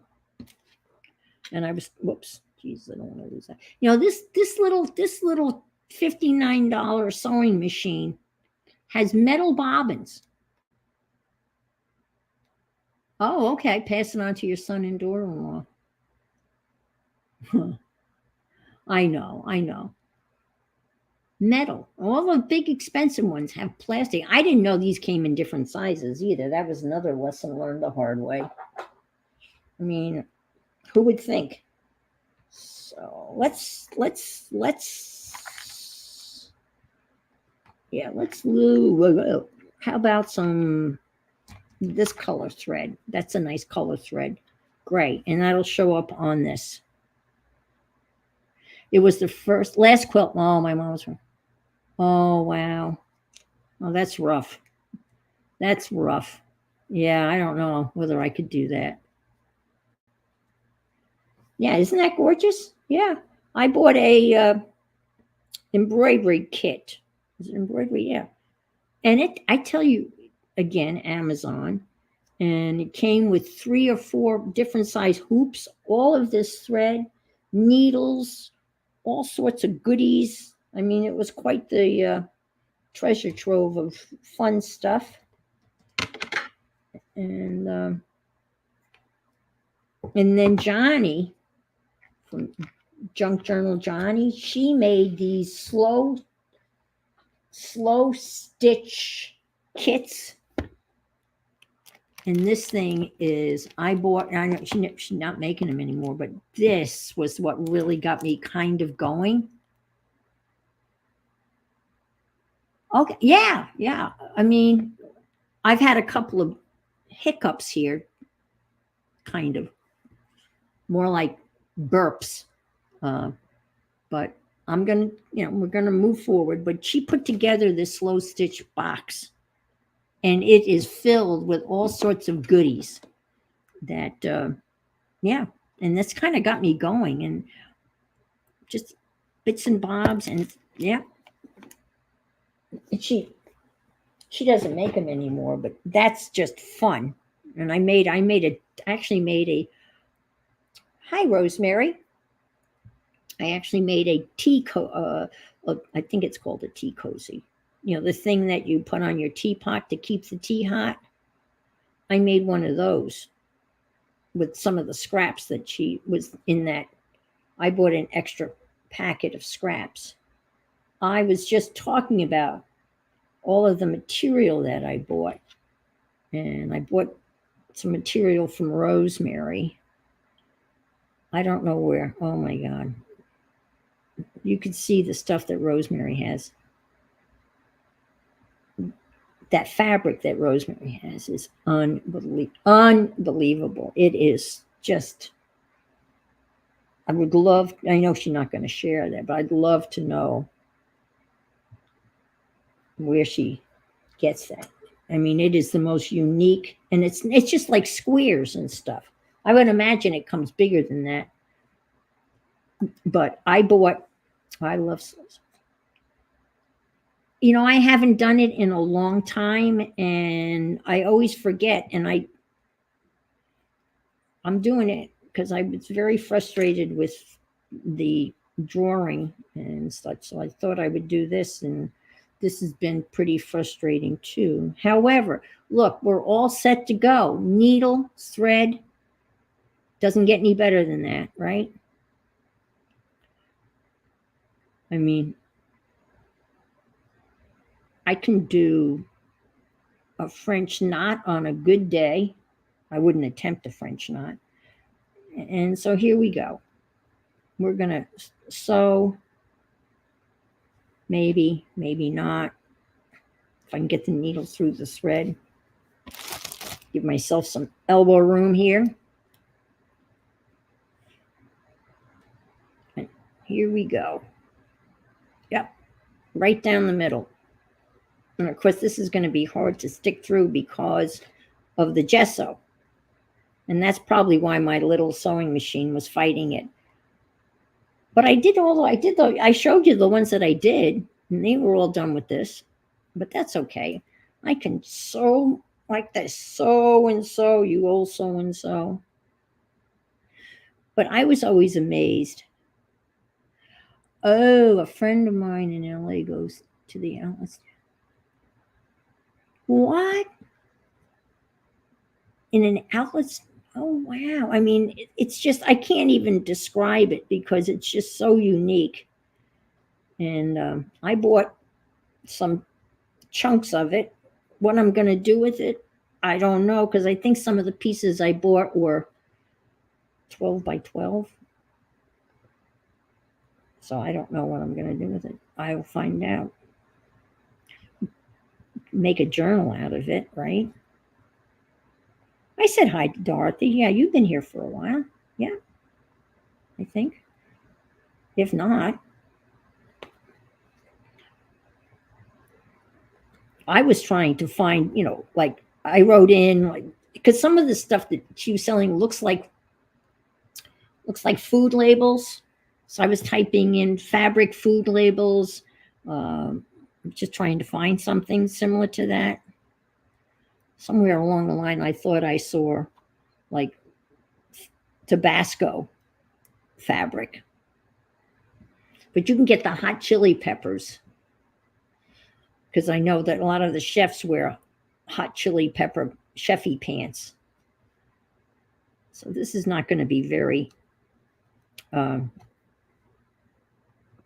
and I was whoops, geez, I don't want to lose that. You know, this little $59 sewing machine has metal bobbins. Oh, okay. Pass it on to your son and daughter-in-law. I know, I know. Metal. All the big expensive ones have plastic. I didn't know these came in different sizes either. That was another lesson learned the hard way. I mean, who would think? So let's how about some this color thread? That's a nice color thread. Gray. And that'll show up on this. It was the last quilt. Oh, my mom's one. Oh, wow. Oh, that's rough. That's rough. Yeah, I don't know whether I could do that. Yeah, isn't that gorgeous? Yeah. I bought a embroidery kit. Is it embroidery? Yeah. And I tell you again, Amazon, and it came with 3 or 4 different size hoops, all of this thread, needles, all sorts of goodies. I mean, it was quite the treasure trove of fun stuff. And then Johnny from Junk Journal Johnny, she made these slow stitch kits. And this thing is, I bought, I know she's not making them anymore, but this was what really got me kind of going. Okay, yeah, yeah. I mean, I've had a couple of hiccups here, kind of more like burps. But I'm gonna, we're gonna move forward. But she put together this slow stitch box, and it is filled with all sorts of goodies. That, yeah, and that's kind of got me going, and just bits and bobs, and yeah, and she doesn't make them anymore, but that's just fun. And I actually made a hi Rosemary. I actually made a I think it's called a tea cozy. The thing that you put on your teapot to keep the tea hot. I made one of those with some of the scraps that she was in that. I bought an extra packet of scraps. I was just talking about all of the material that I bought. And I bought some material from Rosemary. I don't know where. Oh my God. You could see the stuff that Rosemary has. That fabric that Rosemary has is unbelievable. It is just, I know she's not going to share that, but I'd love to know where she gets that. I mean, it is the most unique, and it's just like squares and stuff. I would imagine it comes bigger than that. But I love, I haven't done it in a long time, and I always forget, and I'm doing it because I was very frustrated with the drawing and such. So I thought I would do this, and this has been pretty frustrating too. However, look, we're all set to go. Needle, thread, doesn't get any better than that, right? I mean, I can do a French knot on a good day. I wouldn't attempt a French knot. And so here we go. We're going to sew, maybe not. If I can get the needle through the thread. Give myself some elbow room here. And here we go. Yep, right down the middle. And of course, this is going to be hard to stick through because of the gesso. And that's probably why my little sewing machine was fighting it. But I showed you the ones that I did, and they were all done with this. But that's okay. I can sew like this, sew and sew, you old sew and sew. But I was always amazed. Oh, a friend of mine in LA goes to the outlets. What? In an outlet? Oh, wow. I mean, it's just, I can't even describe it because it's just so unique. And I bought some chunks of it. What I'm going to do with it, I don't know, because I think some of the pieces I bought were 12 by 12. So I don't know what I'm going to do with it. I'll find out. Make a journal out of it, right? I said hi to Dorothy. Yeah, you've been here for a while. Yeah, I think. If not, I was trying to find, like I wrote in, like, because some of the stuff that she was selling looks like food labels. So I was typing in fabric food labels, just trying to find something similar to that. Somewhere along the line, I thought I saw like Tabasco fabric, but you can get the hot chili peppers because I know that a lot of the chefs wear hot chili pepper chefy pants. So this is not going to be very um,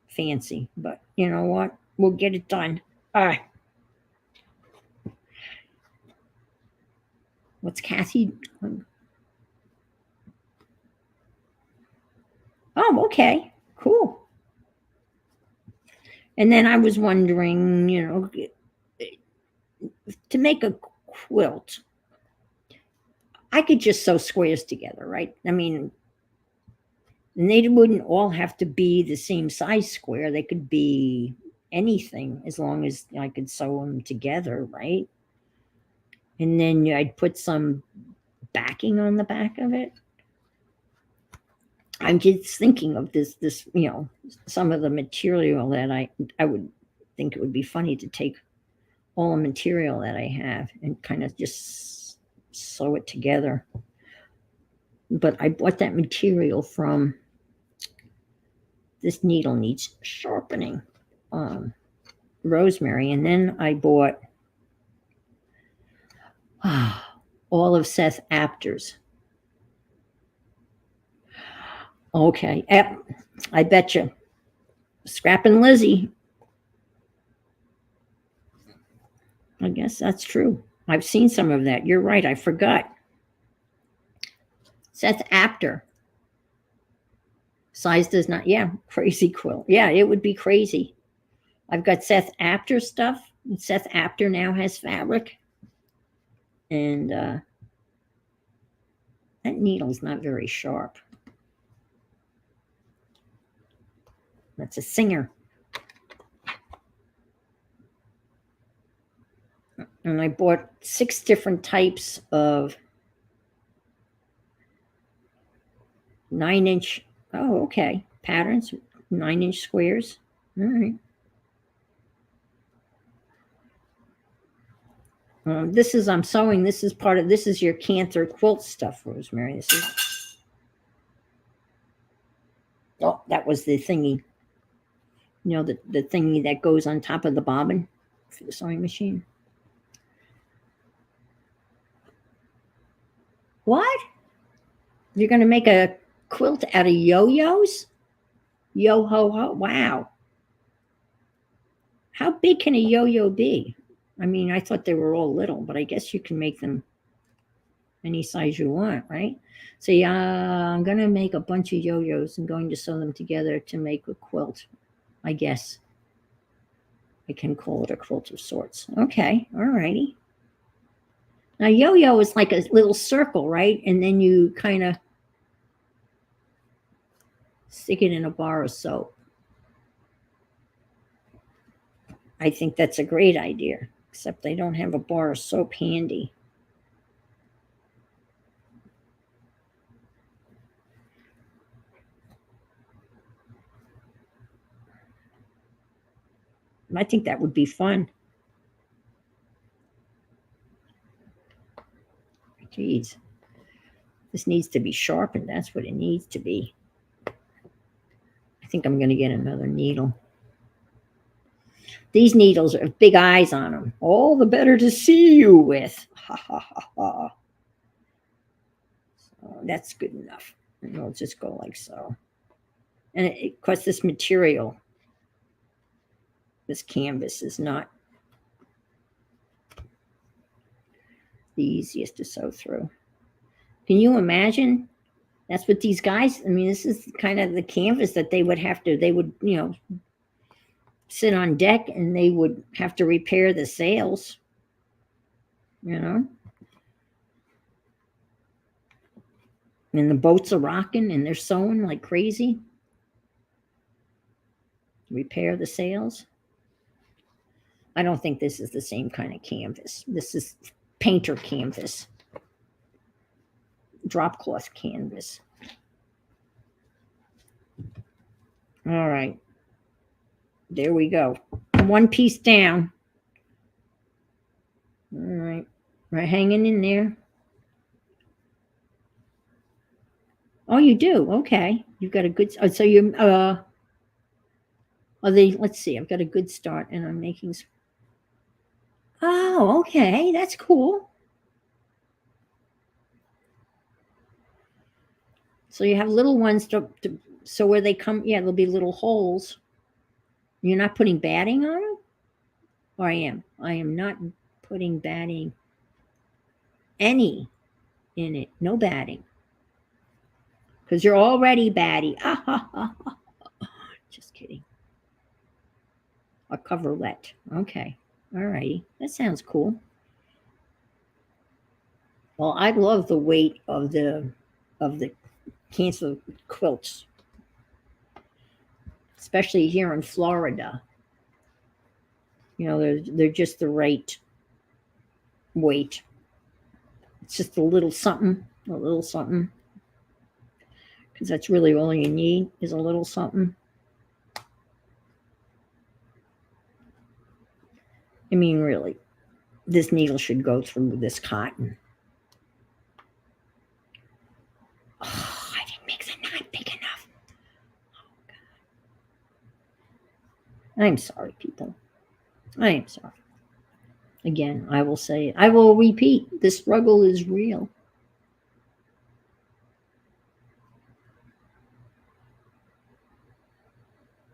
fancy, but you know what? We'll get it done. All right. What's Kathy? Oh, okay. Cool. And then I was wondering, to make a quilt, I could just sew squares together, right? I mean, and they wouldn't all have to be the same size square. They could be anything as long as I could sew them together, right? And then I'd put some backing on the back of it. I'm just thinking of this, some of the material that I would think it would be funny to take all the material that I have and kind of just sew it together. But I bought that material from, this needle needs sharpening, Rosemary. And then I bought all of Seth Apter's. Okay, I bet you. Scrapping Lizzie. I guess that's true. I've seen some of that. You're right. I forgot. Seth Apter. Size does not. Yeah, crazy quilt. Yeah, it would be crazy. I've got Seth Apter stuff. Seth Apter now has fabric. And that needle's not very sharp. That's a Singer. And I bought 6 different types of 9-inch, oh, okay, patterns, 9-inch squares. All right. This is, I'm sewing, this is part of, this is your Cantor quilt stuff, Rosemary. This is, oh, that was the thingy. The thingy that goes on top of the bobbin for the sewing machine. What? You're going to make a quilt out of yo-yos? Yo-ho-ho? Wow. How big can a yo-yo be? I mean, I thought they were all little, but I guess you can make them any size you want, right? So yeah, I'm going to make a bunch of yo-yos and going to sew them together to make a quilt, I guess. I can call it a quilt of sorts. Okay, all righty. Now, yo-yo is like a little circle, right? And then you kind of stick it in a bar of soap. I think that's a great idea, except I don't have a bar of soap handy. I think that would be fun. Geez, this needs to be sharpened. That's what it needs to be. I think I'm going to get another needle. These needles have big eyes on them. All the better to see you with. Ha, ha, ha, ha. Oh, that's good enough. And we'll just go like so. And of course, this material, this canvas is not the easiest to sew through. Can you imagine? That's what these guys, I mean, this is kind of the canvas that they would have to, they would, sit on deck and they would have to repair the sails, And the boats are rocking and they're sewing like crazy. Repair the sails. I don't think this is the same kind of canvas. This is painter canvas. Drop cloth canvas. All right. There we go. One piece down. All right. We're hanging in there. Oh, you do? Okay. You've got a good, so you, let's see, I've got a good start and I'm making, oh, okay. That's cool. So you have little ones so where they come, yeah, there'll be little holes. You're not putting batting on them? Or I am. I am not putting batting any in it. No batting. Because you're already batty. Just kidding. A coverlet. Okay. All righty. That sounds cool. Well, I love the weight of the cancel quilts, especially here in Florida. They're just the right weight. It's just a little something, because that's really all you need is a little something. I mean, really, this needle should go through this cotton. Oh, I didn't make the knot big enough. Oh, God. I'm sorry, people. I am sorry. Again, I will say, I will repeat, the struggle is real.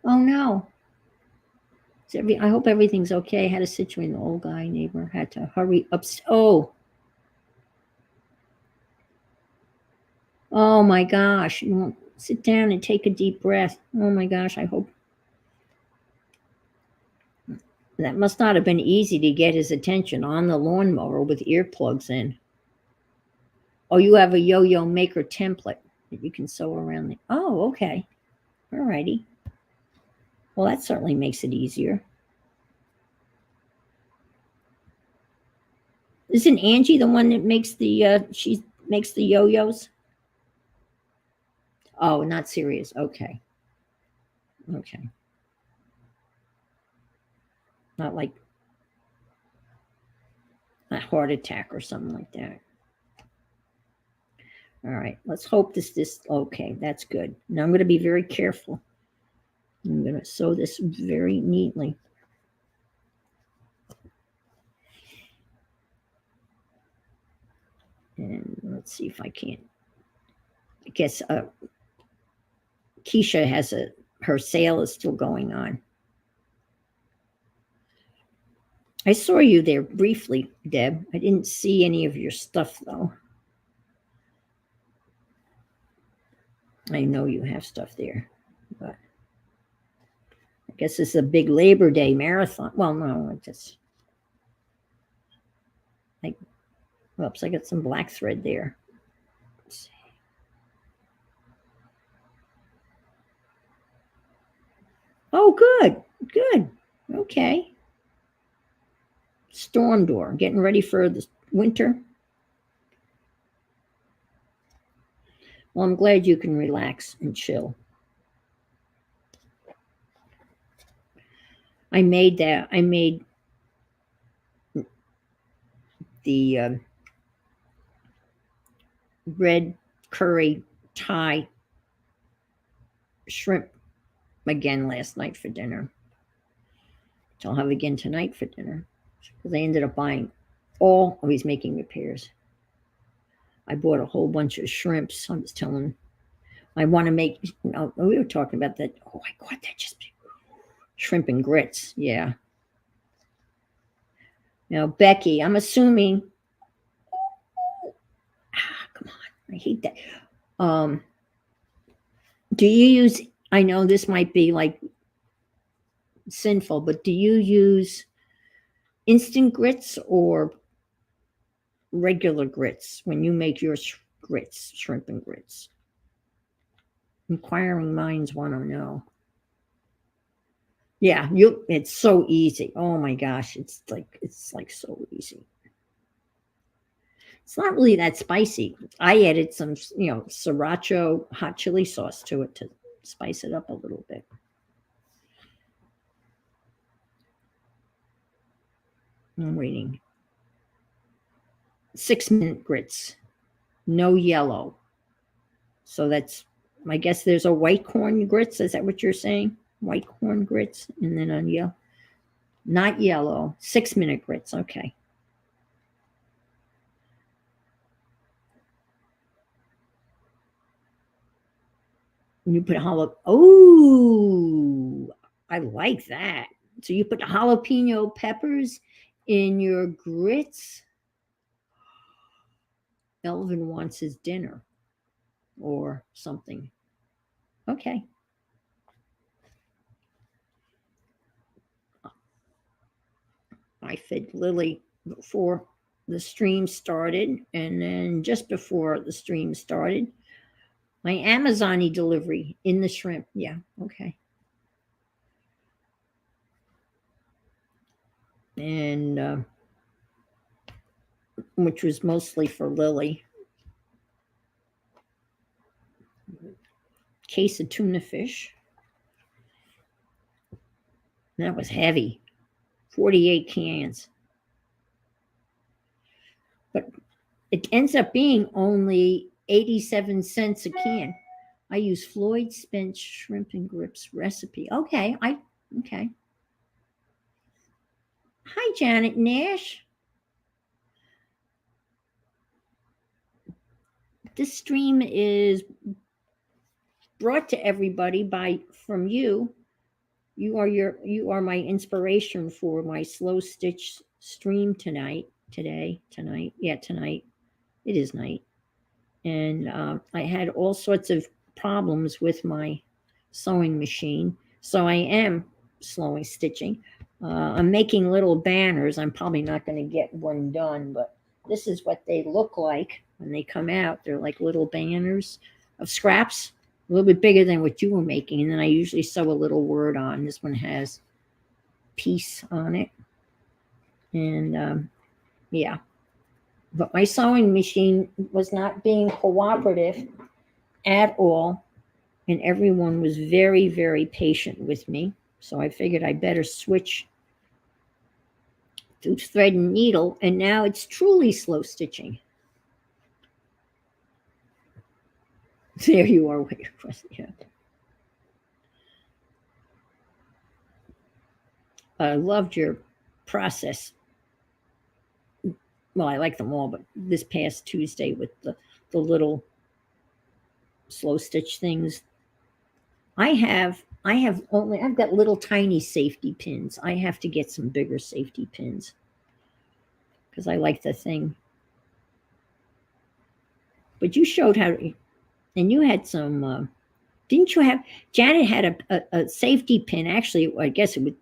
Oh, no. I hope everything's okay. I had a situation, the old guy neighbor had to hurry up. Oh my gosh. Sit down and take a deep breath. Oh my gosh, I hope. That must not have been easy to get his attention on the lawnmower with earplugs in. Oh, you have a yo-yo maker template that you can sew around the. Oh, okay. All righty. Well, that certainly makes it easier. Isn't Angie the one that makes she makes the yo-yos? Oh, not serious. Okay. Okay. Not like a heart attack or something like that. All right. Let's hope this, okay, that's good. Now I'm going to be very careful. I'm going to sew this very neatly. And let's see if I can. I guess Keisha has her sale is still going on. I saw you there briefly, Deb. I didn't see any of your stuff, though. I know you have stuff there, but I guess it's a big Labor Day marathon. Well, no, oops, I got some black thread there. Let's see. Oh, good, good. Okay. Storm door, getting ready for the winter. Well, I'm glad you can relax and chill. I made the red curry Thai shrimp again last night for dinner. So I'll have again tonight for dinner because I ended up buying all of these making repairs. I bought a whole bunch of shrimps. I was telling, I want to make, we were talking about that. Oh, I got that just shrimp and grits. Yeah. Now, Becky, I'm assuming, come on, I hate that. Do you use, I know this might be like sinful, but do you use instant grits or regular grits when you make your grits, shrimp and grits? Inquiring minds want to know. Yeah, it's so easy. Oh my gosh, it's like so easy. It's not really that spicy. I added some, sriracha hot chili sauce to it to spice it up a little bit. I'm waiting. 6-minute grits, no yellow. So that's, I guess there's a white corn grits. Is that what you're saying? White corn grits, and then on yellow, not yellow. 6-minute grits. Okay. You put jalapeno. Oh, I like that. So you put jalapeno peppers in your grits. Elvin wants his dinner or something. Okay. I fed Lily before the stream started, and then just before the stream started, my Amazon delivery in the shrimp. Yeah, okay. And which was mostly for Lily. Case of tuna fish. That was heavy. 48 cans. But it ends up being only 87 cents a can. I use Floyd Spence shrimp and grits recipe. Okay. Okay. Hi, Janet Nash. This stream is brought to everybody from you. You are my inspiration for my slow stitch stream tonight. Yeah, tonight. It is night. And I had all sorts of problems with my sewing machine. So I am slowly stitching. I'm making little banners. I'm probably not going to get one done, but this is what they look like when they come out. They're like little banners of scraps, a little bit bigger than what you were making. And then I usually sew a little word on. This one has peace on it. And yeah. But my sewing machine was not being cooperative at all. And everyone was very, very patient with me. So I figured I better switch to thread and needle. And now it's truly slow stitching. There you are. Yeah. I loved your process. Well, I like them all, but this past Tuesday with the little slow stitch things. I've got little tiny safety pins. I have to get some bigger safety pins because I like the thing. But you showed how to, and you had some, didn't you have, Janet had a safety pin. Actually, I guess it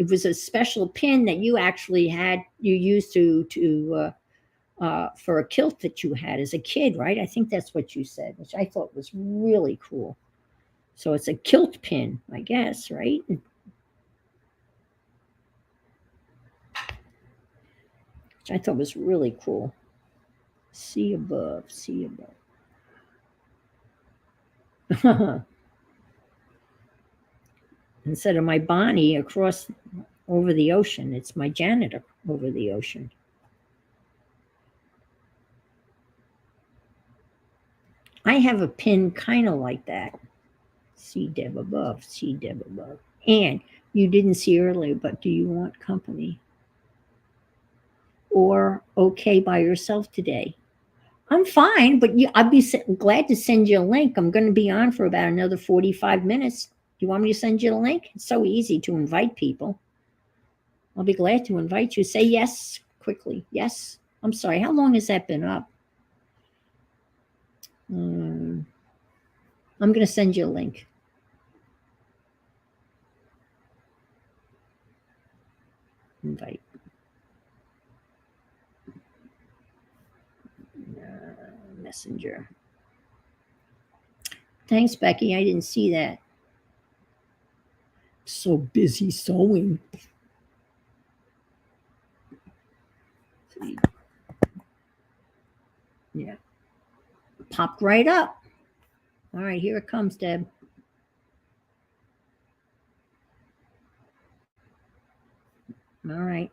was a special pin that you actually you used for a kilt that you had as a kid, right? I think that's what you said, which I thought was really cool. So it's a kilt pin, I guess, right? Which I thought was really cool. See above, see above. Instead of my Bonnie across over the ocean, it's my Janet over the ocean. I have a pin kind of like that. See Deb above, see Deb above. And you didn't see earlier, but do you want company? Or okay by yourself today? I'm fine, but I'd be glad to send you a link. I'm going to be on for about another 45 minutes. Do you want me to send you the link? It's so easy to invite people. I'll be glad to invite you. Say yes quickly. Yes. I'm sorry. How long has that been up? I'm going to send you a link. Invite. Messenger. Thanks, Becky. I didn't see that. So busy sewing. Yeah. Popped right up. All right, here it comes, Deb. All right.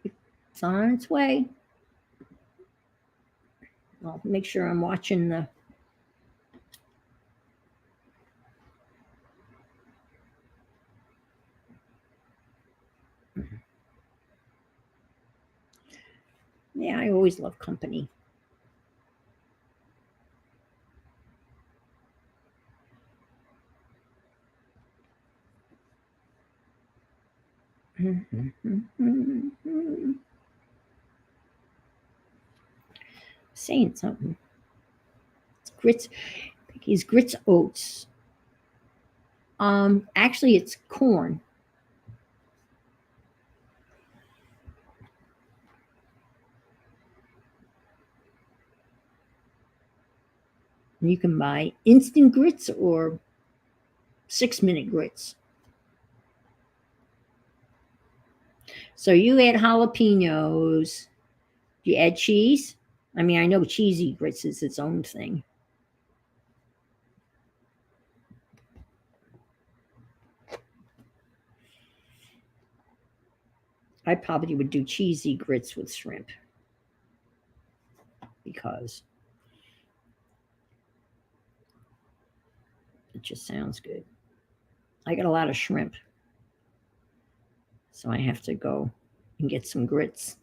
It's on its way. I'll make sure I'm watching the. Yeah, I always love company. Saying something. It's grits. Becky's grits oats. Actually, it's corn. You can buy instant grits or 6-minute grits. So you add jalapenos. You add cheese. I mean, I know cheesy grits is its own thing. I probably would do cheesy grits with shrimp because it just sounds good. I got a lot of shrimp, so I have to go and get some grits.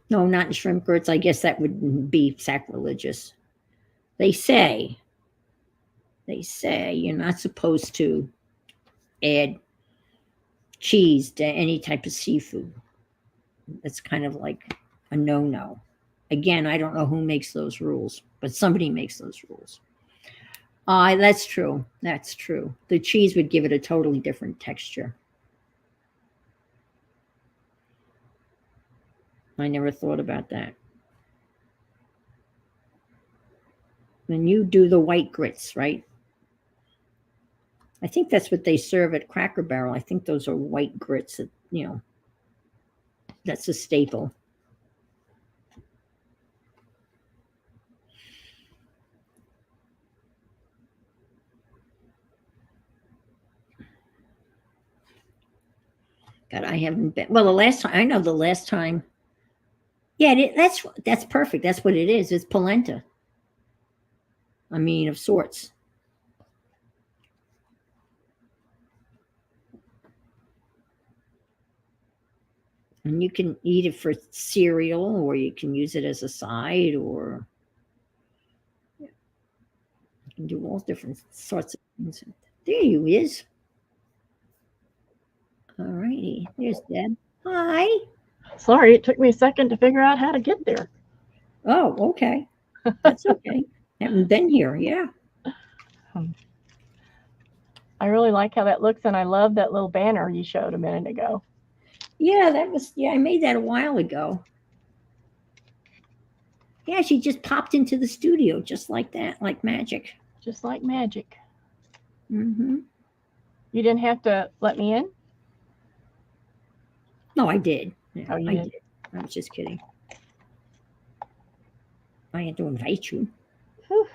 No, not shrimp grits. I guess that would be sacrilegious. They say you're not supposed to add cheese to any type of seafood. That's kind of like a no-no. Again, I don't know who makes those rules, but somebody makes those rules. That's true. That's true. The cheese would give it a totally different texture. I never thought about that. And you do the white grits, right? I think that's what they serve at Cracker Barrel. I think those are white grits that, that's a staple. God, I haven't been. Well, the last time. Yeah, that's perfect. That's what it is. It's polenta. I mean, of sorts. And you can eat it for cereal, or you can use it as a side, or you can do all different sorts of things. There you is. All righty. There's Deb. Hi. Sorry, it took me a second to figure out how to get there. Oh, okay. That's okay. Haven't been here. Yeah. I really like how that looks, and I love that little banner you showed a minute ago. Yeah, I made that a while ago. Yeah, she just popped into the studio just like that, like magic. Just like magic. Mm-hmm. You didn't have to let me in? No, I did. Yeah, Oh, you I did? did. I was just kidding. I had to invite you. Whew.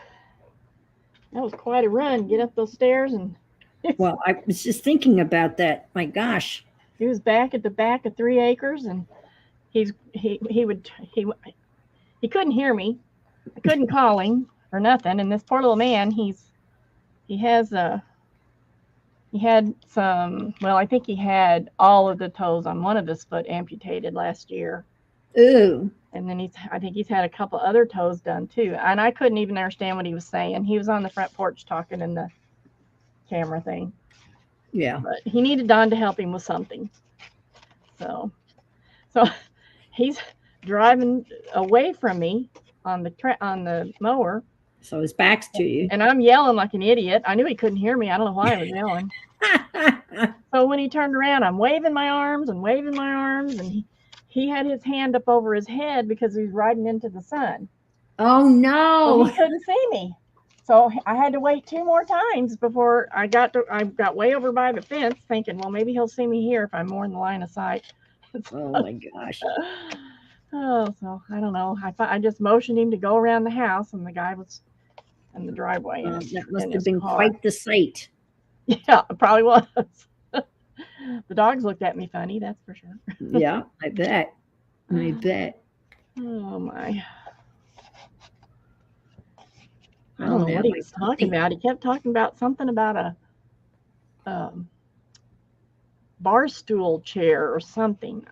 That was quite a run. Get up those stairs, and Well, I was just thinking about that. My gosh. he was back at the back of 3 acres, and he couldn't hear me. I couldn't call him or nothing. And this poor little man, he has He had some, well, I think he had all of the toes on one of his foot amputated last year. Ooh. And then I think he's had a couple other toes done too. And I couldn't even understand what he was saying. He was on the front porch talking in the camera thing. Yeah. But he needed Don to help him with something. So he's driving away from me on the mower. So his back's to you. And I'm yelling like an idiot. I knew he couldn't hear me. I don't know why I was yelling. So when he turned around, I'm waving my arms, and he had his hand up over his head because he was riding into the sun. Oh So no. he couldn't see me. So I had to wait 2 more times before I got way over by the fence, thinking, well, maybe he'll see me here if I'm more in the line of sight. Oh my gosh. Oh, so I don't know. I just motioned him to go around the house, and the guy was in the driveway. That must have been quite the sight. Yeah, it probably was. The dogs looked at me funny, that's for sure. Yeah, I bet. I bet. Oh my. I Oh, don't know what he now was talking about. He kept talking about something about a bar stool chair or something.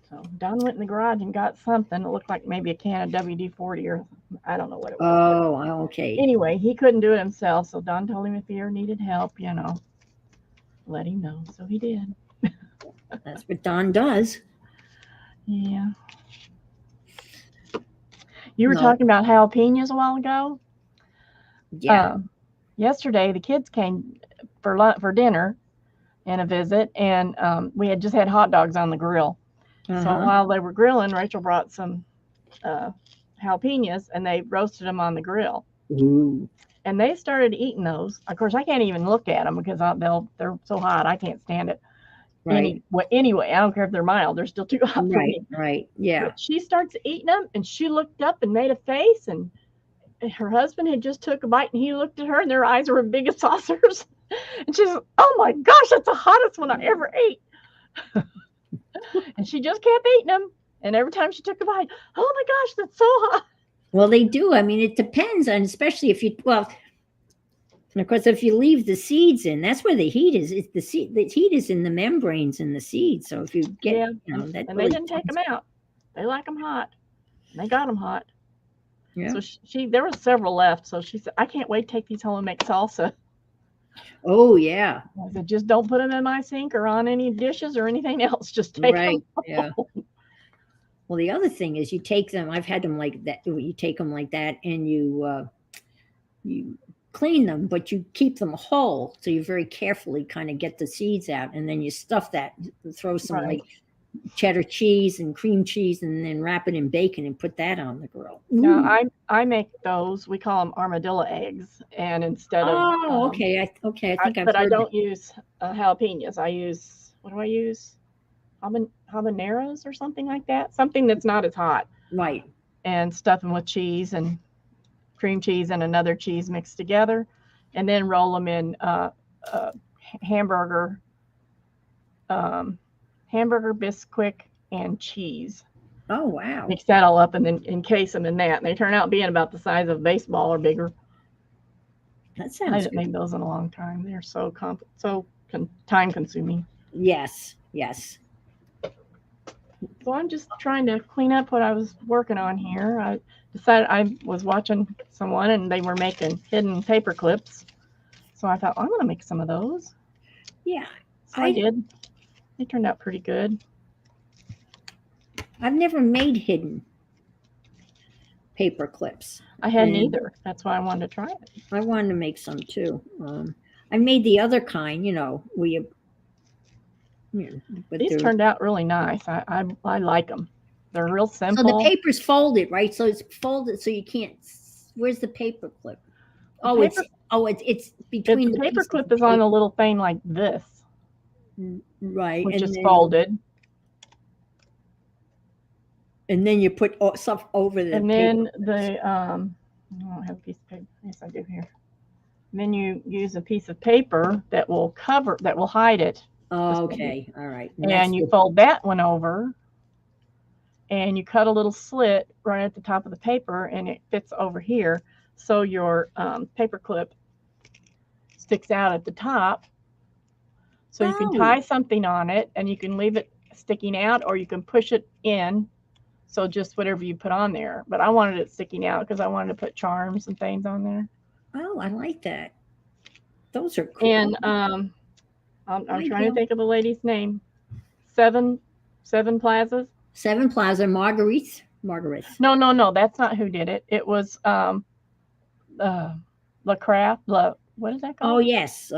So Don went in the garage and got something. It looked like maybe a can of WD-40 or I don't know what it was. Oh, okay. Anyway, he couldn't do it himself, so Don told him if he ever needed help, let him know. So he did. That's what Don does. Yeah. You were talking about jalapenos a while ago. Yeah. Yesterday, the kids came for dinner and a visit, and we had just had hot dogs on the grill. So while they were grilling, Rachel brought some jalapenos, and they roasted them on the grill. Ooh. And they started eating those. Of course, I can't even look at them because they're so hot. I can't stand it. Right. Anyway, I don't care if they're mild. They're still too hot for me. Right. Yeah. But she starts eating them, and she looked up and made a face, and her husband had just took a bite, and he looked at her, and their eyes were big as saucers. And she's, oh my gosh, that's the hottest one I ever ate. And she just kept eating them. And every time she took a bite, oh my gosh, that's so hot. Well, they do. I mean, it depends on, especially if of course, if you leave the seeds in, that's where the heat is. It's the heat is in the membranes in the seeds. So if you get, that and they didn't take them out. They like them hot. And they got them hot. Yeah. So there were several left. So she said, I can't wait to take these home and make salsa. Oh yeah. I said, just don't put them in my sink or on any dishes or anything else. Just take them home. Yeah. Well, the other thing is you take them. I've had them like that. You take them like that, and you clean them, but you keep them whole. So you very carefully kind of get the seeds out, and then you stuff that. Throw some like cheddar cheese and cream cheese, and then wrap it in bacon and put that on the grill. Now, I make those. We call them armadillo eggs, and instead of okay, I think but I don't use jalapenos. I use, what do I use? Habaneros or something like that. Something that's not as hot. Right. And stuff them with cheese and cream cheese and another cheese mixed together, and then roll them in hamburger Bisquick and cheese. Oh wow! Mix that all up and then encase them in that, and they turn out being about the size of a baseball or bigger. That sounds. I haven't made those in a long time. They're so time consuming. Yes. So I'm just trying to clean up what I was working on here. I decided I was watching someone and they were making hidden paper clips. So I thought, I'm going to make some of those. Yeah. So I did. They turned out pretty good. I've never made hidden paper clips. I hadn't either. That's why I wanted to try it. I wanted to make some too. I made the other kind, where you but these turned out really nice. I like them. They're real simple. So the paper's folded, right? So it's folded, so you can't. Where's the paper clip? It's between the paper clip is on a little thing like this, right? Which is folded. And then you put stuff over the. And then I don't have a piece of paper. Yes, I do here. And then you use a piece of paper that will hide it. Oh, okay, all right. And you fold that one over, and you cut a little slit right at the top of the paper, and it fits over here. So your paper clip sticks out at the top, So you can Oh. tie something on it and you can leave it sticking out, or you can push it in. So just whatever you put on there. But I wanted it sticking out because I wanted to put charms and things on there. Oh, I like that. Those are cool. And I'm trying to think of the lady's name. Seven Plazas. Seven Plaza Marguerite's. No, that's not who did it. It was La Craft. What is that Oh called? yes,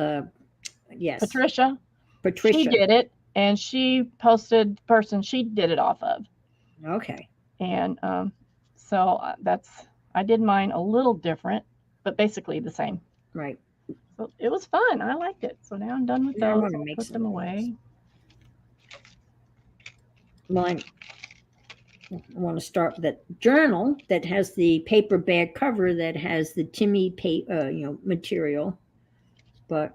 yes. Patricia. Patricia. She did it, and she posted the person she did it off of. Okay. And so I did mine a little different, but basically the same. Right. So it was fun. I liked it. So now I'm done with Now I those. wanna I'll make put some them of away. Mine. I want to start with that journal that has the paper bag cover that has the Timmy material, but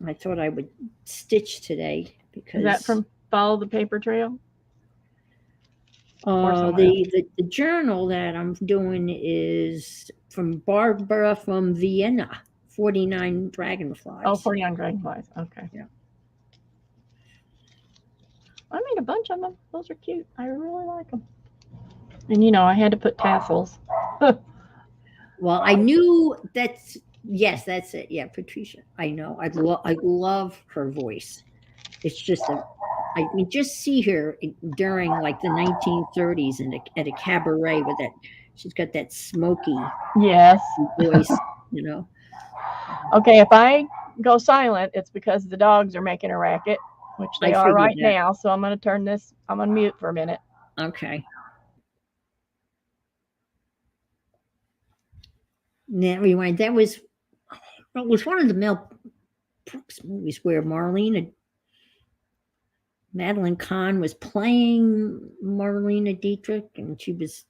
I thought I would stitch today because Is that from Follow the Paper Trail? the journal that I'm doing is from Barbara from Vienna, 49 Dragonflies. Oh, 49 Dragonflies. Okay. Yeah. I made a bunch of them. Those are cute. I really like them. And I had to put tassels. Well, I knew that's it. Yeah, Patricia. I know. I love her voice. It's just I can just see her during like the 1930s at a cabaret with that. She's got that smoky Yes. voice, Okay, if I go silent, it's because the dogs are making a racket, which they are right now. So I'm going to turn this. I'm on mute for a minute. Okay. Now, rewind. That was one of the Mel Brooks movies where Madeline Kahn was playing Marlene Dietrich, and she was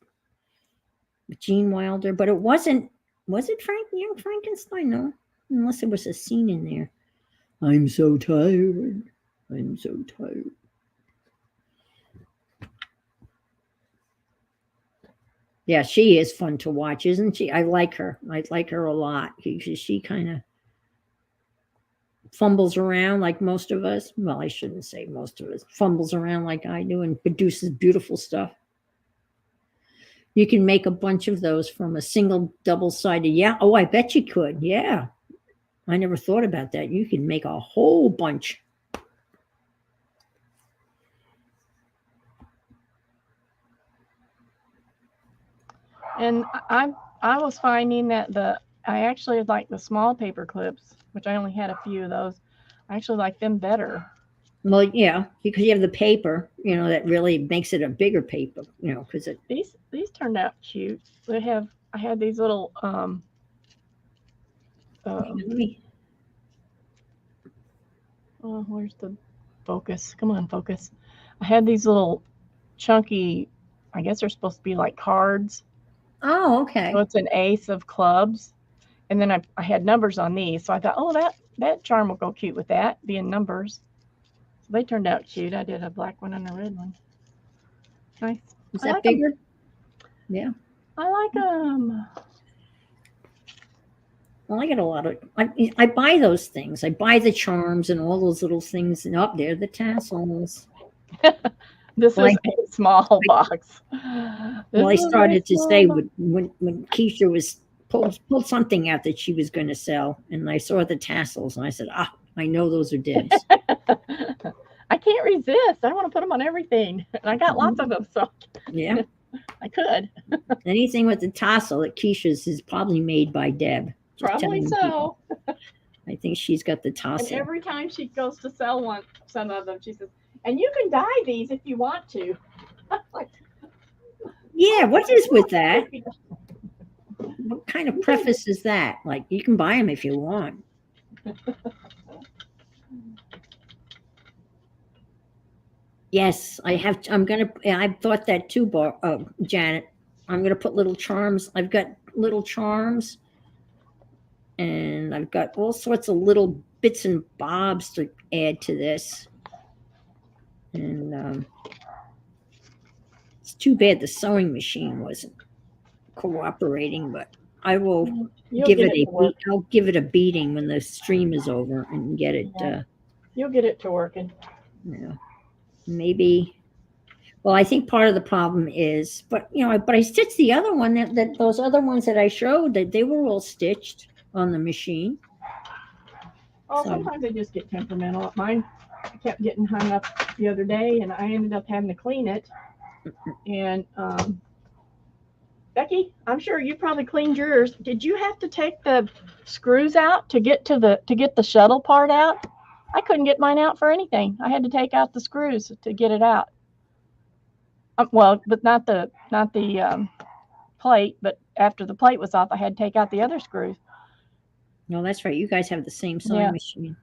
Gene Wilder, but it wasn't. Was it Young Frankenstein? No, unless there was a scene in there. I'm so tired. I'm so tired. Yeah, she is fun to watch, isn't she? I like her. I like her a lot. She kind of fumbles around like most of us. Well, I shouldn't say most of us. Fumbles around like I do and produces beautiful stuff. You can make a bunch of those from a single double-sided. Yeah. Oh, I bet you could. Yeah. I never thought about that. You can make a whole bunch. And I was finding that I actually like the small paper clips, which I only had a few of those. I actually like them better. Well, yeah, because you have the paper, that really makes it a bigger paper, because these turned out cute. I had these little oh, where's the focus? Come on, focus. I had these little chunky, I guess they're supposed to be like cards. Oh, okay. So it's an ace of clubs. And then I had numbers on these. So I thought, oh, that charm will go cute with that, being numbers. So they turned out cute. I did a black one and a red one. Nice. Is that bigger? Yeah. I like them. Well, I get a lot of. I buy those things. I buy the charms and all those little things, and up there the tassels. This is a small box. Well, I started to say when Keisha was pulled something out that she was going to sell, and I saw the tassels, and I said, I know those are dibs. I can't resist. I want to put them on everything, and I got lots of them, so yeah, I could. Anything with the tassel at Keisha's is probably made by Deb. Probably so. I think she's got the tassel. And every time she goes to sell some of them, she says, and you can dye these if you want to. Yeah, what is with that? What kind of preface is that? Like, you can buy them if you want. Yes, I have. I thought that too, Janet. I'm gonna put little charms. I've got little charms, and I've got all sorts of little bits and bobs to add to this. And it's too bad the sewing machine wasn't cooperating, but I will I'll give it a beating when the stream is over and get it. You'll get it to working. Yeah, maybe. Well, I think part of the problem is, but but I stitched the other one that those other ones that I showed that they were all stitched on the machine. Oh, So sometimes they just get temperamental. Mine kept getting hung up the other day, and I ended up having to clean it. And Becky, I'm sure you probably cleaned yours. Did you have to take the screws out to get the shuttle part out? I couldn't get mine out for anything. I had to take out the screws to get it out. Well, but not the plate. But after the plate was off, I had to take out the other screws. no, that's right. You guys have the same sewing Yeah. machine.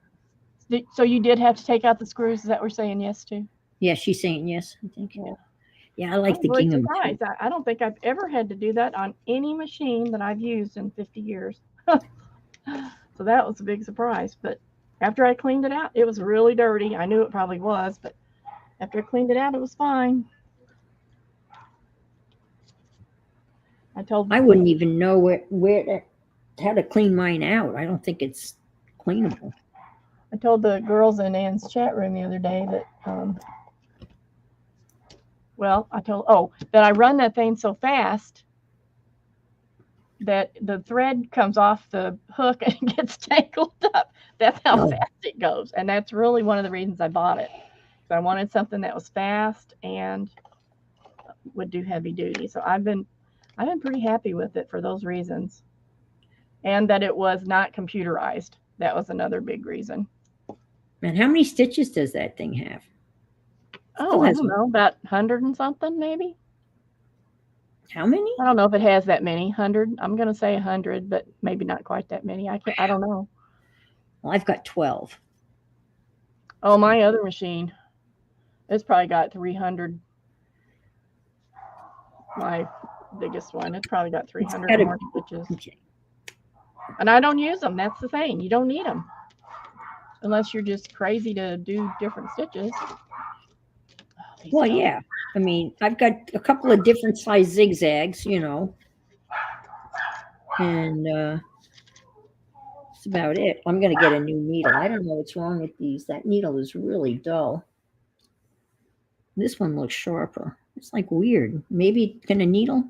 So you did have to take out the screws. Is that what we're saying yes to? Yeah, she's saying yes. I think. Yeah. Yeah, I like I'm the really gingham too. surprised. I don't think I've ever had to do that on any machine that I've used in 50 years. So that was a big surprise. But after I cleaned it out, it was really dirty. I knew it probably was, but after I cleaned it out, it was fine. I wouldn't even know how to clean mine out. I don't think it's cleanable. I told the girls in Ann's chat room the other day that that I run that thing so fast that the thread comes off the hook and gets tangled up. That's how fast it goes. And that's really one of the reasons I bought it. So I wanted something that was fast and would do heavy duty. So I've been pretty happy with it for those reasons. And that it was not computerized. That was another big reason. And how many stitches does that thing have? Oh, I don't know, about 100 and something, maybe. How many? I don't know if it has that many. 100. I'm going to say 100, but maybe not quite that many. I don't know. Well, I've got 12. Oh, my other machine, it's probably got 300. My biggest one, it's probably got 300 more stitches. Okay. And I don't use them. That's the thing. You don't need them unless you're just crazy to do different stitches. Well, yeah. I mean, I've got a couple of different size zigzags, and that's about it. I'm going to get a new needle. I don't know what's wrong with these. That needle is really dull. This one looks sharper. It's like weird. Maybe can a needle?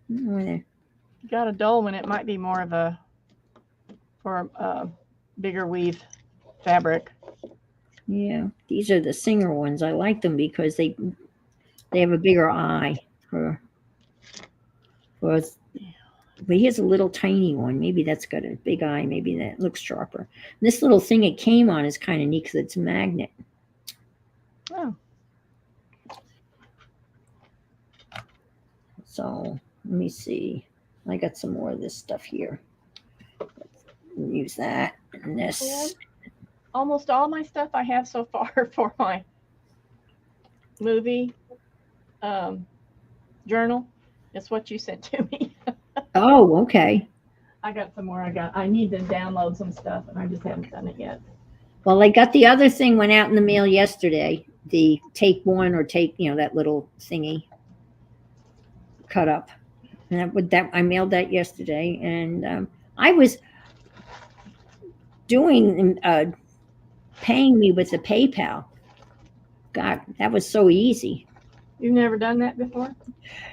You got a dull one. It might be more of for a bigger weave fabric. Yeah, these are the Singer ones. I like them because they have a bigger eye but here's a little tiny one. Maybe that's got a big eye. Maybe that looks sharper. And this little thing it came on is kind of neat because it's a magnet. Oh. So let me see. I got some more of this stuff here. Use that and this. Yeah. Almost all my stuff I have so far for my movie journal is what you sent to me. Oh, okay. I got some more. I need to download some stuff, and I just haven't done it yet. Well, I got the other thing went out in the mail yesterday. The tape one or tape, that little thingy cut up. And I mailed that yesterday, and I was doing paying me with a PayPal. God, that was so easy. You've never done that before?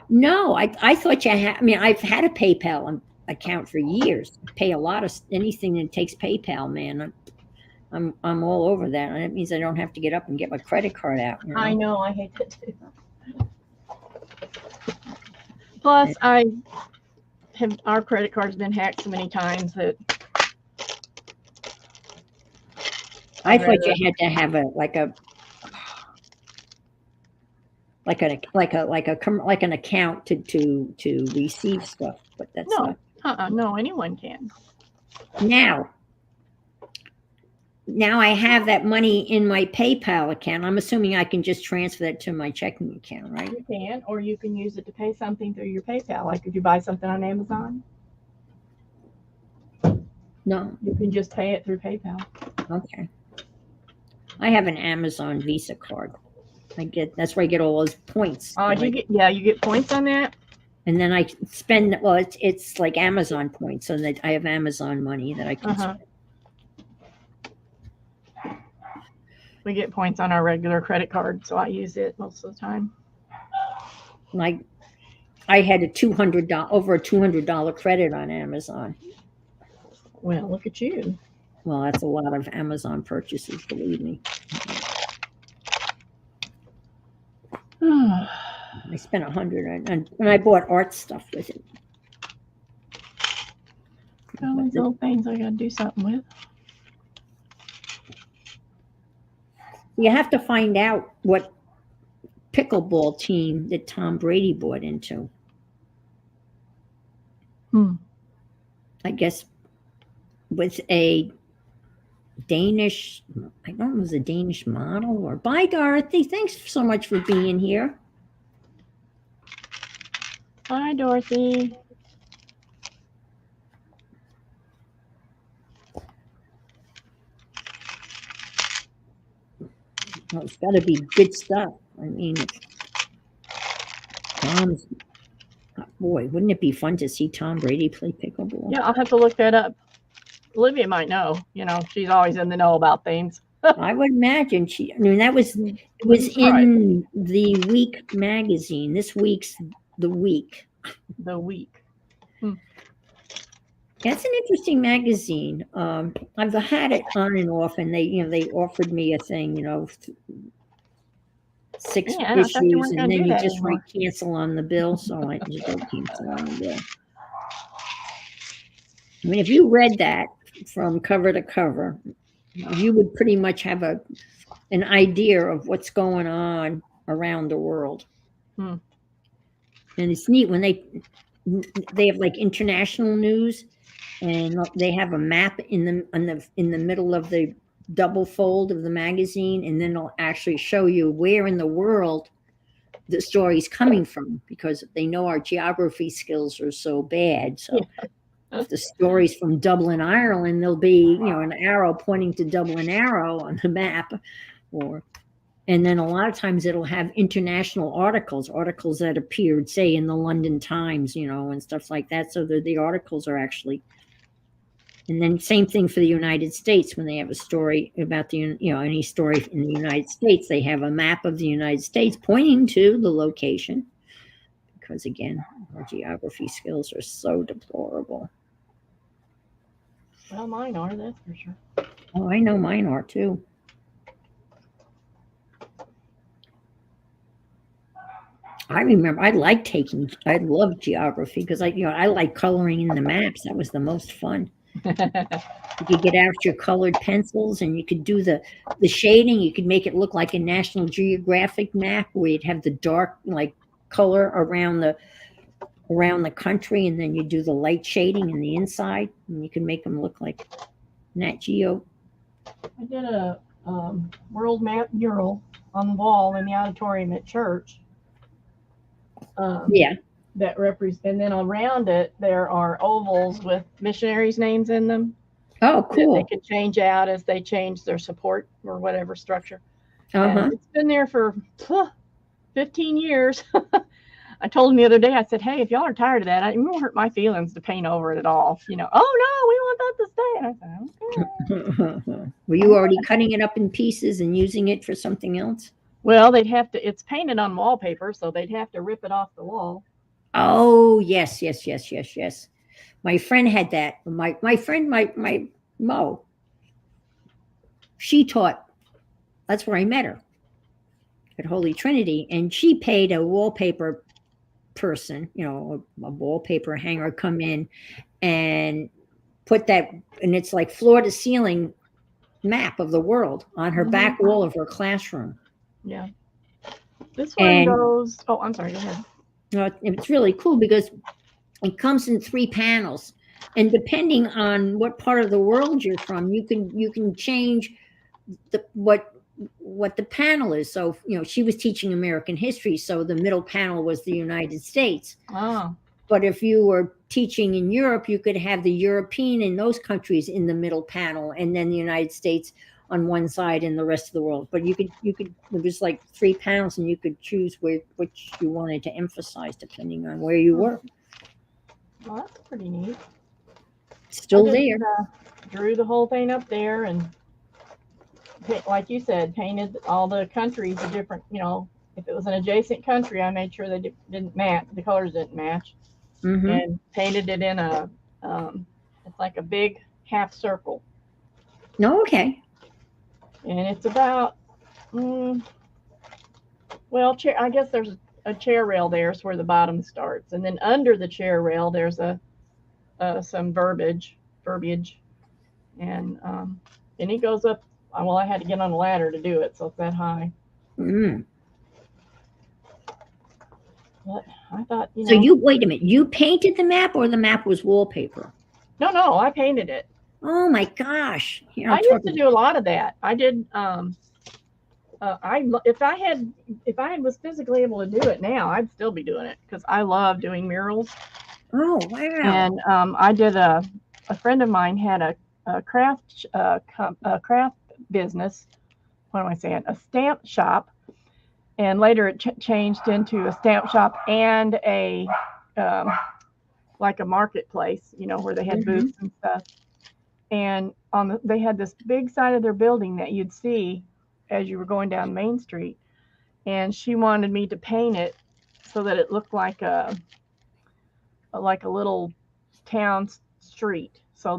No, I thought you had. I mean, I've had a PayPal account for years. I pay a lot of anything that takes PayPal, man. I'm all over that. And it means I don't have to get up and get my credit card out. I know. I hate that too. Plus, our credit card's been hacked so many times that I thought you had to have an account to receive stuff, but that's no, anyone can. Now I have that money in my PayPal account. I'm assuming I can just transfer that to my checking account, right? You can, or you can use it to pay something through your PayPal. Like if you buy something on Amazon. No. You can just pay it through PayPal. Okay. I have an Amazon Visa card. That's where I get all those points. You get points on that. And then I spend. Well, it's like Amazon points, so that I have Amazon money that I can spend. We get points on our regular credit card, so I use it most of the time. Like I had a over a $200 credit on Amazon. Well, look at you. Well, that's a lot of Amazon purchases, believe me. I spent 100 and I bought art stuff with it. All these little things I gotta do something with. You have to find out what pickleball team that Tom Brady bought into. I guess with a Danish, I don't know, it was a Danish model or bye, Dorothy. Thanks so much for being here. Hi, Dorothy. Well, it's got to be good stuff. I mean, Tom's, boy, wouldn't it be fun to see Tom Brady play pickleball? Yeah, I'll have to look that up. Olivia might know. You know, she's always in the know about things. I would imagine it was in the Week magazine. This week's The Week. The Week. That's an interesting magazine. I've had it on and off, and they offered me a thing, 6 issues, and then you just write cancel on the bill. So I just don't cancel on the bill. I mean, if you read that from cover to cover, you would pretty much have an idea of what's going on around the world. And it's neat when they have like international news, and they have a map in the middle of the double fold of the magazine, and then they'll actually show you where in the world the story's coming from, because they know our geography skills are so bad. So if the story's from Dublin, Ireland, there'll be an arrow pointing to Dublin Arrow on the map, and then a lot of times it'll have international articles that appeared, say, in the London Times, and stuff like that. So the articles are actually. And then same thing for the United States. When they have a story about any story in the United States, they have a map of the United States pointing to the location, because again, our geography skills are so deplorable. Well, mine are, that's for sure. Oh, I know mine are too. I remember I loved geography because I like coloring in the maps. That was the most fun. You could get out your colored pencils, and you could do the shading. You could make it look like a National Geographic map, where you'd have the dark color around the country, and then you do the light shading in the inside, and you can make them look like Nat Geo. I did a world map mural on the wall in the auditorium at church. That represents, and then around it there are ovals with missionaries' names in them. Oh, cool! They can change out as they change their support or whatever structure. It's been there for 15 years. I told him the other day, I said, hey, if y'all are tired of that, it won't hurt my feelings to paint over it at all. Oh no, we want that to stay. And I said, okay. Were you already cutting it up in pieces and using it for something else? Well, they'd have to. It's painted on wallpaper, so they'd have to rip it off the wall. Oh, yes. My friend had that. My friend, my Mo, she taught, that's where I met her, at Holy Trinity, and she paid a wallpaper person, a wallpaper hanger, come in and put that, and it's like floor to ceiling map of the world on her back wall of her classroom. Yeah. This one goes, oh, I'm sorry, go ahead. It's really cool because it comes in 3 panels, and depending on what part of the world you're from, you can change what the panel is. So she was teaching American history, so the middle panel was the United States. Oh. But if you were teaching in Europe, you could have the European and those countries in the middle panel, and then the United States on one side and the rest of the world. But you could it was like 3 panels, and you could choose which you wanted to emphasize depending on where you were. Well, that's pretty neat. Still there. Drew the whole thing up there and like you said, painted all the countries a different, if it was an adjacent country, I made sure they didn't match, the colors didn't match, and painted it in it's like a big half circle. No, okay. And it's about, well, I guess there's a chair rail there, is where the bottom starts, and then under the chair rail there's some verbiage, and it goes up. Well, I had to get on a ladder to do it, so it's that high. But I thought, So wait a minute, you painted the map, or the map was wallpaper? No, I painted it. Oh my gosh! I used to do a lot of that. I did. If I was physically able to do it now, I'd still be doing it, because I love doing murals. Oh wow! And I did a friend of mine had a craft business. What am I saying? A stamp shop, and later it changed into a stamp shop and a like a marketplace, where they had booths and stuff. And they had this big side of their building that you'd see as you were going down Main Street, and she wanted me to paint it so that it looked like a little town street. So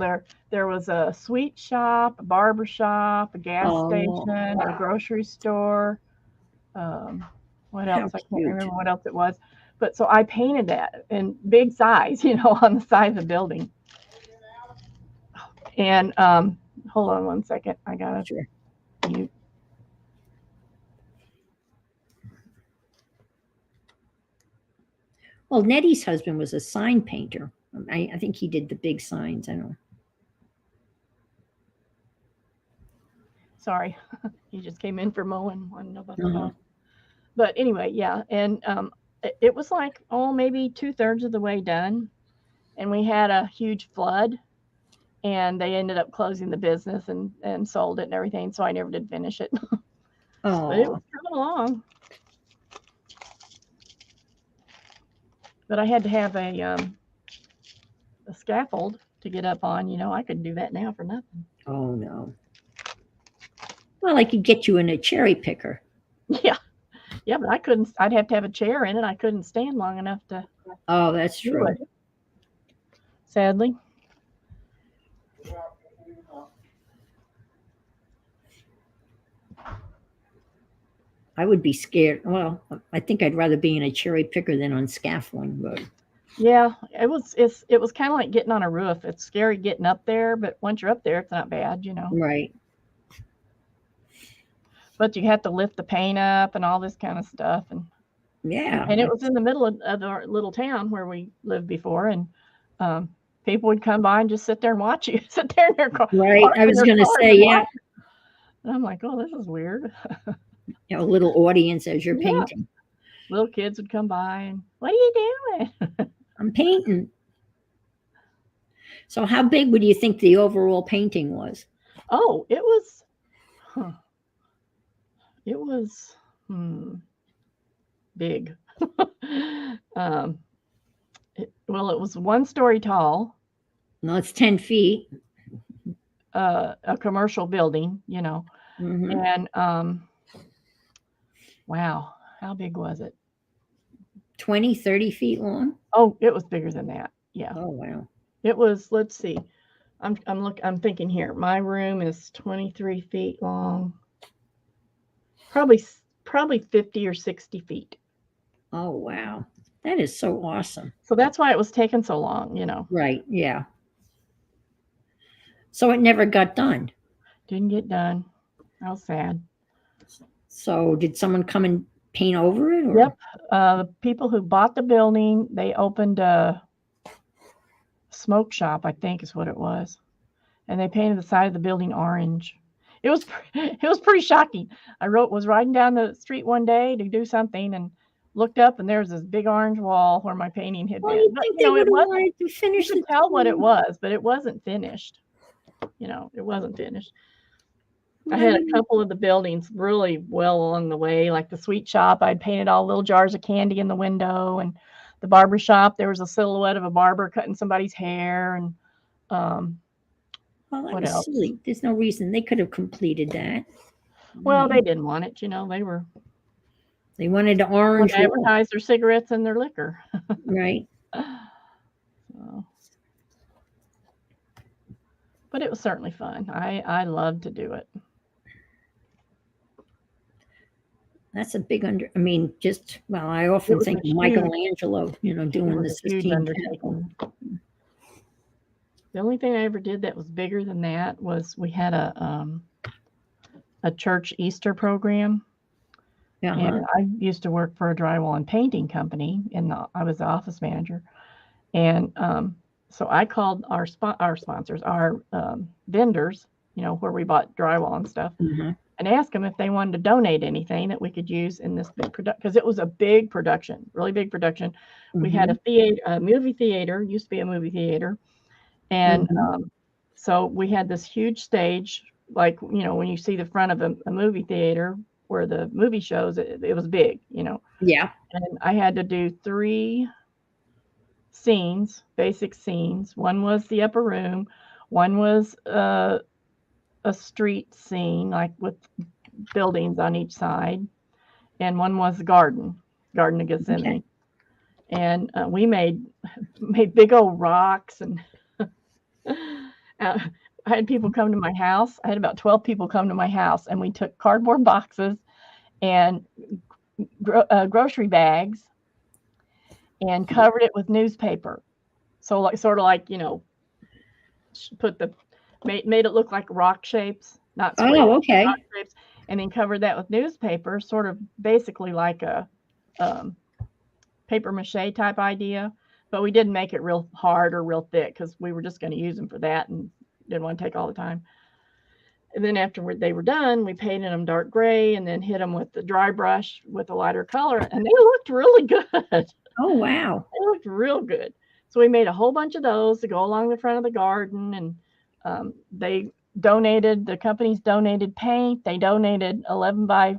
there was a sweet shop, a barber shop, a gas station, a grocery store. What else? I can't remember what else it was. But so I painted that in big size, on the side of the building. And hold on one second. I got to mute. Well, Nettie's husband was a sign painter. I think he did the big signs. I don't know. Sorry, he just came in for mowing. I don't know about the dog. But anyway, yeah. And it was like, maybe 2/3 of the way done. And we had a huge flood, and they ended up closing the business and sold it and everything. So I never did finish it. But it was coming along. But I had to have a scaffold to get up on. I couldn't do that now for nothing. Oh no. Well, I could get you in a cherry picker. Yeah, but I couldn't. I'd have to have a chair in it. I couldn't stand long enough to. Oh, that's true. It, sadly. I would be scared. Well, I think I'd rather be in a cherry picker than on scaffolding, but yeah, it was kind of like getting on a roof. It's scary getting up there, but once you're up there, it's not bad, Right. But you have to lift the paint up and all this kind of stuff, and it was in the middle of our little town where we lived before, and people would come by and just sit there and watch you, sit there in their car. Right, I was going to say, yeah. And I'm like, oh, this is weird. A little audience as you're painting. Little kids would come by and, what are you doing? I'm painting. So how big would you think the overall painting was? Oh, it was, big. It was 1 story tall. No, it's 10 feet. A commercial building, and wow, how big was it? 20, 30 feet long? Oh, it was bigger than that. Yeah. Oh, wow. It was, let's see. I'm thinking here. My room is 23 feet long. Probably 50 or 60 feet. Oh, wow. That is so awesome. So that's why it was taking so long, Right, yeah. So it never got done? Didn't get done. I was sad. So did someone come and paint over it? Or? Yep. The people who bought the building, they opened a smoke shop, I think is what it was. And they painted the side of the building orange. It was pretty shocking. I was riding down the street one day to do something and looked up, and there's this big orange wall where my painting had been. But, it wasn't to finish. You could tell what it was, but it wasn't finished. It wasn't finished. I had a couple of the buildings really well along the way, like the sweet shop. I'd painted all little jars of candy in the window, and the barber shop, there was a silhouette of a barber cutting somebody's hair, and well, that was silly. There's no reason they could have completed that. Well, they didn't want it, you know. They wanted the wanted orange to wall, advertise their cigarettes and their liquor. right? So, but it was certainly fun. I loved to do it. That's a big I mean, just, well, I often was think a of huge- Michelangelo, It doing the was a huge Sistine Chapel. undertaking. The only thing I ever did that was bigger than that was we had a church Easter program. Uh-huh. And I used to work for a drywall and painting company, and I was the office manager. And so I called our sponsors, our vendors, where we bought drywall and stuff, Uh-huh. and asked them if they wanted to donate anything that we could use in this big production, because it was a big production, really big production. We had a theater, a movie theater, used to be a movie theater, and so we had this huge stage, like when you see the front of a movie theater where the movie shows, it was big, Yeah. and I had to do 3 scenes, basic scenes. One was the upper room, one was a street scene, like with buildings on each side, and one was the Garden of Gethsemane. Okay. And we made big old rocks, and I had people come to my house. I had about 12 people come to my house, and we took cardboard boxes and grocery bags and covered it with newspaper. So sort of like, made it look like rock shapes, not square, Okay. rock shapes, and then covered that with newspaper, sort of basically like a paper mache type idea. But we didn't make it real hard or real thick because we were just going to use them for that and didn't want to take all the time. And then after they were done, we painted them dark gray and then hit them with the dry brush with a lighter color, and they looked really good. Oh, wow. They looked real good. So we made a whole bunch of those to go along the front of the garden, and the companies donated paint. They donated 11 by,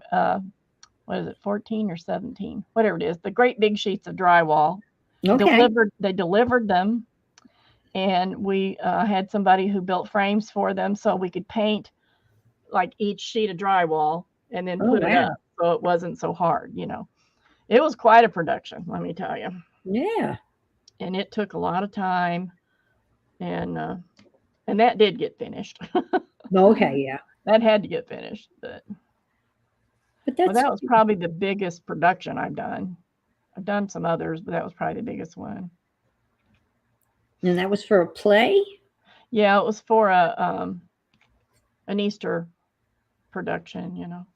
14 or 17, whatever it is, the great big sheets of drywall. Okay. They delivered them, and we had somebody who built frames for them so we could paint like each sheet of drywall and then put it up so it wasn't so hard, It was quite a production, let me tell you. Yeah. And it took a lot of time, and that did get finished. Okay, yeah. That had to get finished, but that was probably the biggest production I've done. I've done some others, but that was probably the biggest one. And that was for a play? Yeah, it was for an Easter production,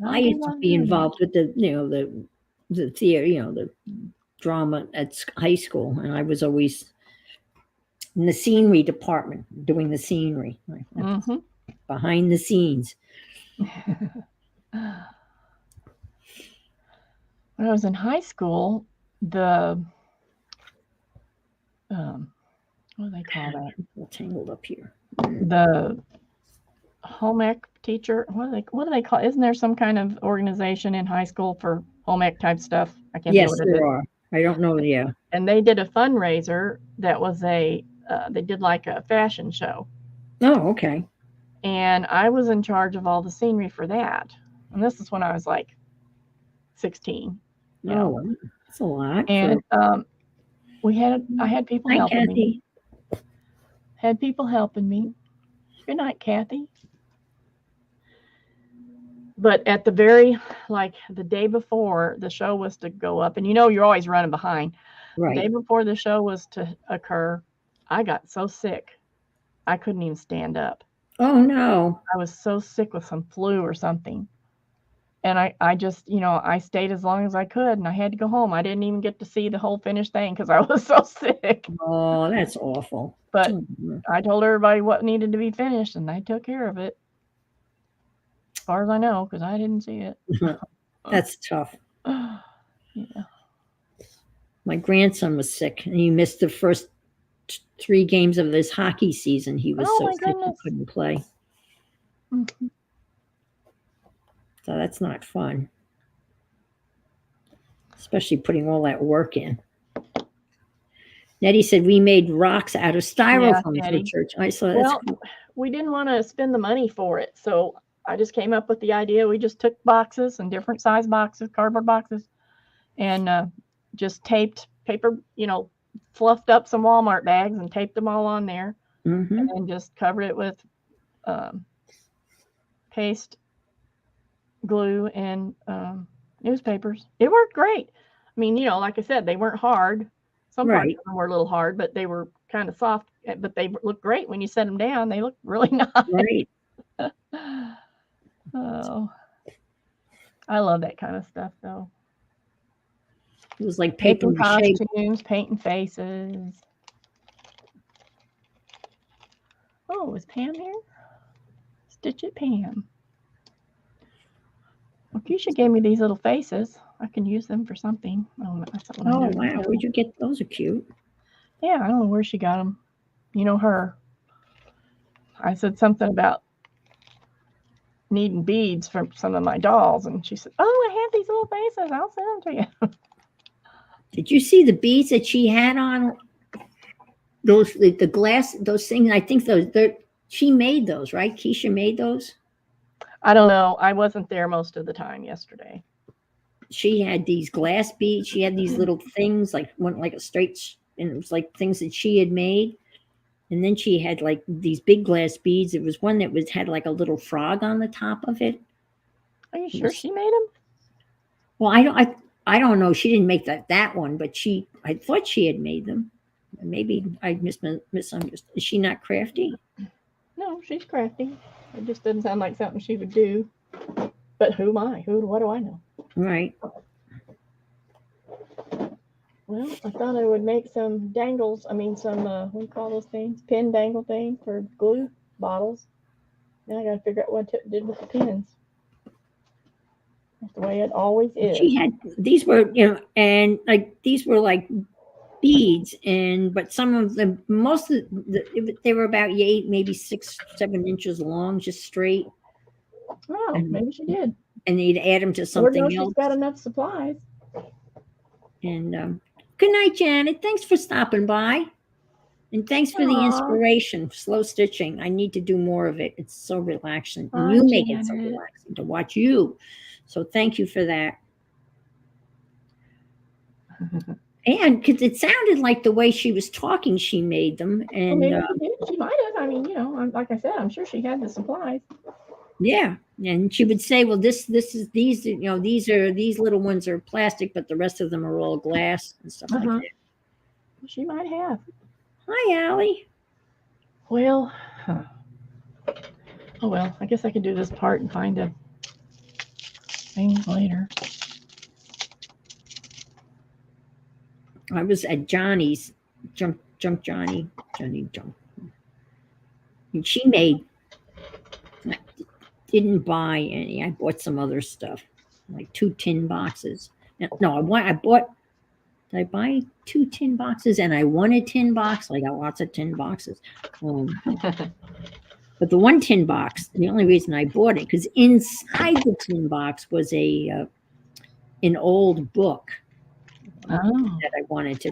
I used to be involved with the theater, the drama at high school, and I was always in the scenery department doing the scenery, behind the scenes. When I was in high school, the what do they call that? All tangled up here. The home ec teacher. What do they call? Isn't there some kind of organization in high school for home ec type stuff? I can't Yes, think what it there is. are. I don't know. Yeah. And they did a fundraiser that was they did like a fashion show. Oh, okay. And I was in charge of all the scenery for that. And this is when I was like 16. Oh, that's a lot. And I had people helping me. Had people helping me. Good night, Kathy. But at the the day before the show was to go up, and you're always running behind. Right. The day before the show was to occur, I got so sick, I couldn't even stand up. Oh, no. I was so sick with some flu or something. And I just, I stayed as long as I could, and I had to go home. I didn't even get to see the whole finished thing because I was so sick. Oh, that's awful. But I told everybody what needed to be finished, and they took care of it. As far as I know, because I didn't see it. That's tough. Yeah. My grandson was sick, and he missed the first 3 games of his hockey season. He was so sick he couldn't play. Mm-hmm. So that's not fun, especially putting all that work in. Nettie said we made rocks out of Yeah, styrofoam for Nettie. church. I saw that's Well, cool. we didn't want to spend the money for it, so I just came up with the idea. We just took boxes and different size boxes, cardboard boxes, and just taped paper, fluffed up some Walmart bags and taped them all on there, Mm-hmm. and then just covered it with um, paste, glue, and newspapers. It worked great. I mean, like I said, they weren't hard. Some parts Right. of them were a little hard, but they were kind of soft. But they looked great when you set them down. They looked really Right. nice. Oh, I love that kind of stuff, though. It was like paper Making mache. costumes, painting faces. Oh, is Pam here? Stitch It Pam. Well, Keisha gave me these little faces. I can use them for something. Oh, that's not what Oh I'm doing. wow, where'd you get those? Are cute. Yeah, I don't know where she got them. You know her. I said something about needing beads for some of my dolls, and she said, "Oh, I have these little faces. I'll send them to you." Did you see the beads that she had on? Those the glass, those things. I think she made those, right? Keisha made those. I don't know. I wasn't there most of the time yesterday. She had these glass beads. She had these little things like one like a and it was like things that she had made. And then she had like these big glass beads. It was one that had like a little frog on the top of it. Are you sure she made them? Well, I don't know. She didn't make that one, but I thought she had made them. Maybe I misunderstood. Is she not crafty? No, she's crafty. It just doesn't sound like something she would do. But who am I? What do I know? Right. Well, I thought I would make some dangles. I mean, some, what do you call those things? Pin dangle thing for glue bottles. Now I got to figure out what I did with the pins. That's the way it always is. She had these were, and like these were like beads, but some of them, most of they were about 8, maybe 6, 7 inches long, just straight. Oh, And, maybe she did. And you'd add them to Lord knows something she's else. got enough supplies. And good night, Janet. Thanks for stopping by. And thanks for the inspiration, slow stitching. I need to do more of it. It's so relaxing. And you make it so relaxing to watch you. So thank you for that. And because it sounded like the way she was talking, she made them. And well, maybe she did. She might have. I mean, like I said, I'm sure she had the supplies. Yeah, and she would say, "Well, this is these these little ones are plastic, but the rest of them are all glass and stuff like that." She might have. Hi, Allie. Well, oh well. I guess I could do this part and find a thing later. I was at Johnny's Jump Johnny Jump, and she made. I didn't buy any. I bought some other stuff, like 2 tin boxes. No, I bought. Did I buy 2 tin boxes? And I won a tin box. I got lots of tin boxes. But the 1 tin box, the only reason I bought it, because inside the tin box was an old book that I wanted to.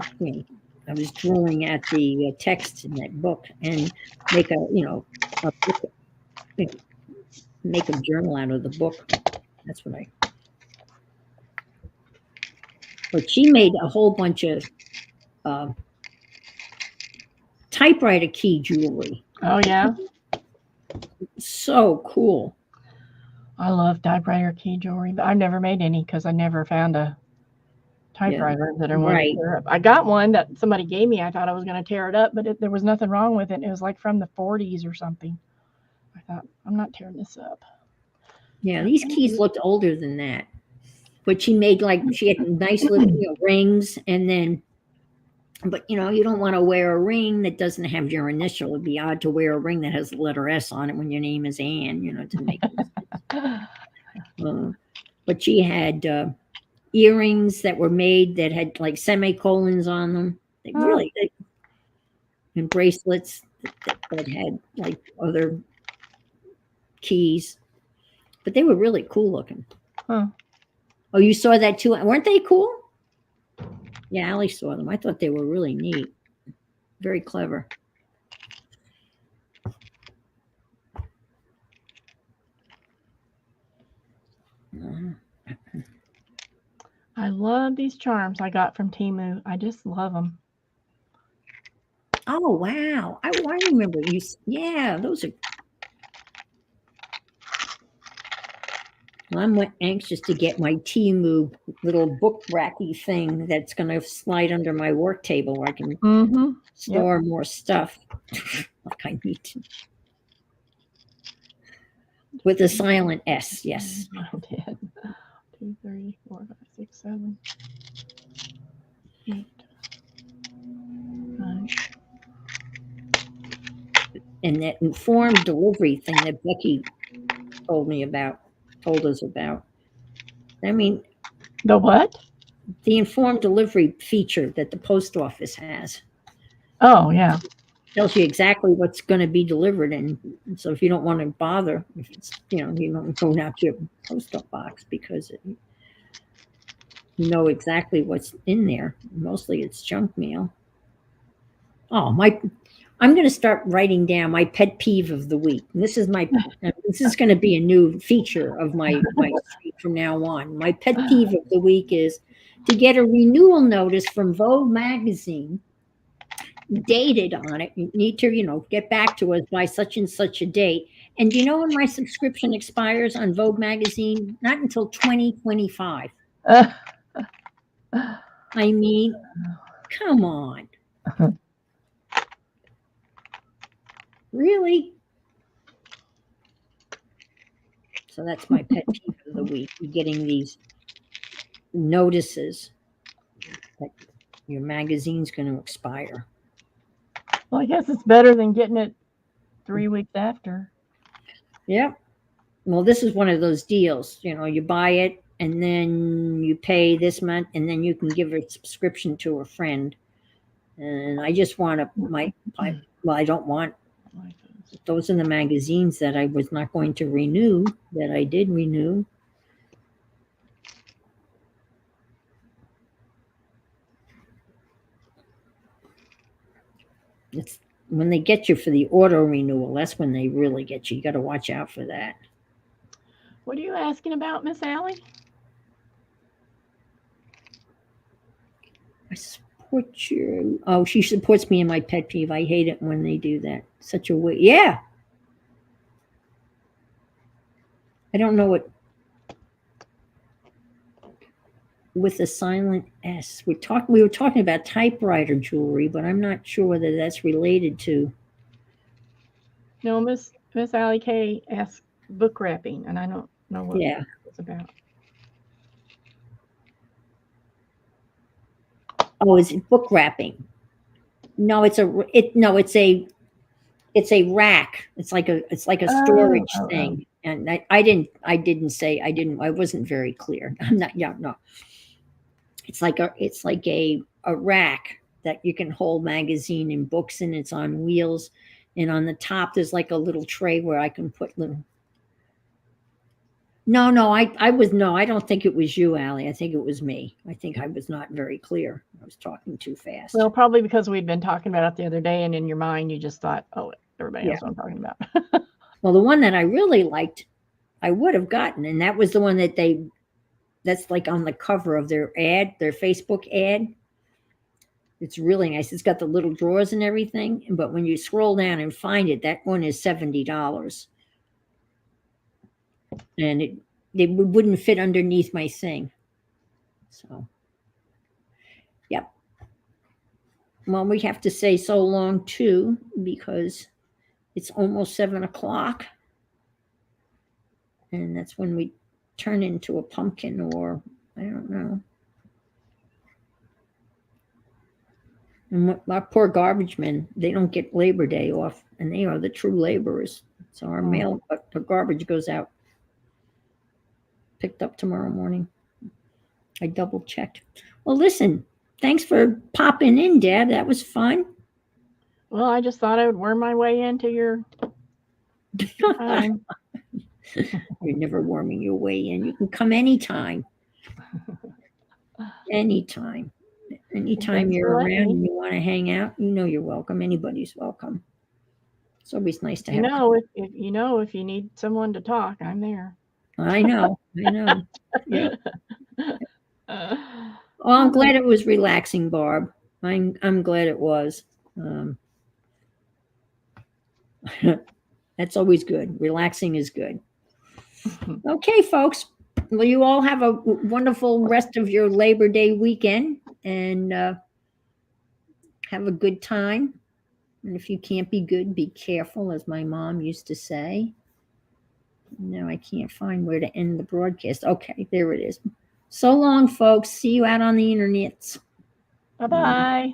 I was drawing at the text in that book and make make a journal out of the book. That's what I. But she made a whole bunch of typewriter key jewelry. Oh yeah. So cool. I love typewriter key jewelry, but I've never made any because I never found a typewriter that I wanted to tear up. I got one that somebody gave me. I thought I was going to tear it up, but there was nothing wrong with it. It was like from the 40s or something. I thought, I'm not tearing this up. Yeah, these keys looked older than that. But she made she had nice little rings, and then, but you don't want to wear a ring that doesn't have your initial. It'd be odd to wear a ring that has the letter S on it when your name is Ann, to make it. But she had earrings that were made that had like semicolons on them. And bracelets that had like other keys, but they were really cool looking. Huh. Oh, you saw that too? Weren't they cool? Yeah, Allie saw them. I thought they were really neat. Very clever. I love these charms I got from Temu. I just love them. Oh, wow. I remember you. Yeah, those are. Well, I'm anxious to get my Temu little book racky thing that's going to slide under my work table where I can Mm-hmm. store more stuff. Like I need to. With a silent S, yes. I did. 2, 3, 4, 5, 6, 7, 8, 9. And that informed delivery thing that Becky told us about. I mean, The what? the informed delivery feature that the post office has Oh, yeah. tells you exactly what's going to be delivered. And so if you don't want to bother, if it's, you don't go out to your post box because you know exactly what's in there. Mostly it's junk mail. Oh, I'm going to start writing down my pet peeve of the week. This is going to be a new feature of my street from now on. My pet peeve of the week is to get a renewal notice from Vogue magazine dated on it. You need to, get back to us by such and such a date. And do you know when my subscription expires on Vogue magazine? Not until 2025. I mean, come on. Really? So that's my pet peeve of the week. You're getting these notices that your magazine's going to expire. Well, I guess it's better than getting it 3 weeks after. Yep. Well, this is one of those deals. You buy it and then you pay this month and then you can give a subscription to a friend. And I just want I don't want those in the magazines that I was not going to renew that I did renew. It's when they get you for the auto renewal, that's when they really get you. You got to watch out for that. What are you asking about, Miss Allie? I support you. Oh, she supports me in my pet peeve. I hate it when they do that. Such a way. Yeah. I don't know what with a silent S. We were talking about typewriter jewelry, but I'm not sure whether that's related to. No, Miss Allie K asked book wrapping, and I don't know what it's about. Oh, it's book wrapping. No, it's a rack. It's like a storage thing. And I wasn't very clear. I'm not, yeah, no. It's like a rack that you can hold magazine and books in. It's on wheels. And on the top, there's like a little tray where I can put little. No, I don't think it was you, Allie. I think it was me. I think I was not very clear. I was talking too fast. Well, probably because we'd been talking about it the other day, and in your mind, you just thought, oh, everybody knows what I'm talking about. Well, the one that I really liked, I would have gotten, and that was the one that's like on the cover of their Facebook ad. It's really nice. It's got the little drawers and everything, but when you scroll down and find it, that one is $70. And it wouldn't fit underneath my thing. So, yep. Well, we have to say so long too, because it's almost 7:00. And that's when we turn into a pumpkin, or I don't know. And our poor garbage men, they don't get Labor Day off, and they are the true laborers. So our the garbage goes out, picked up tomorrow morning. I double checked. Well, listen, thanks for popping in, Deb. That was fun. Well, I just thought I would worm my way into your time. You're never worming your way in. You can come anytime. Anytime. Anytime Thanks you're for around letting me. and you want to hang out, you know you're welcome. Anybody's welcome. It's always nice to You have. know, if you need someone to talk, I'm there. I know. Yeah. Uh, Well, I'm glad it was relaxing, Barb. I'm glad it was. Um, that's always good. Relaxing is good. Okay, folks. Well, you all have a wonderful rest of your Labor Day weekend and have a good time. And if you can't be good, be careful, as my mom used to say. No, I can't find where to end the broadcast. Okay, there it is. So long, folks. See you out on the internet. Bye-bye.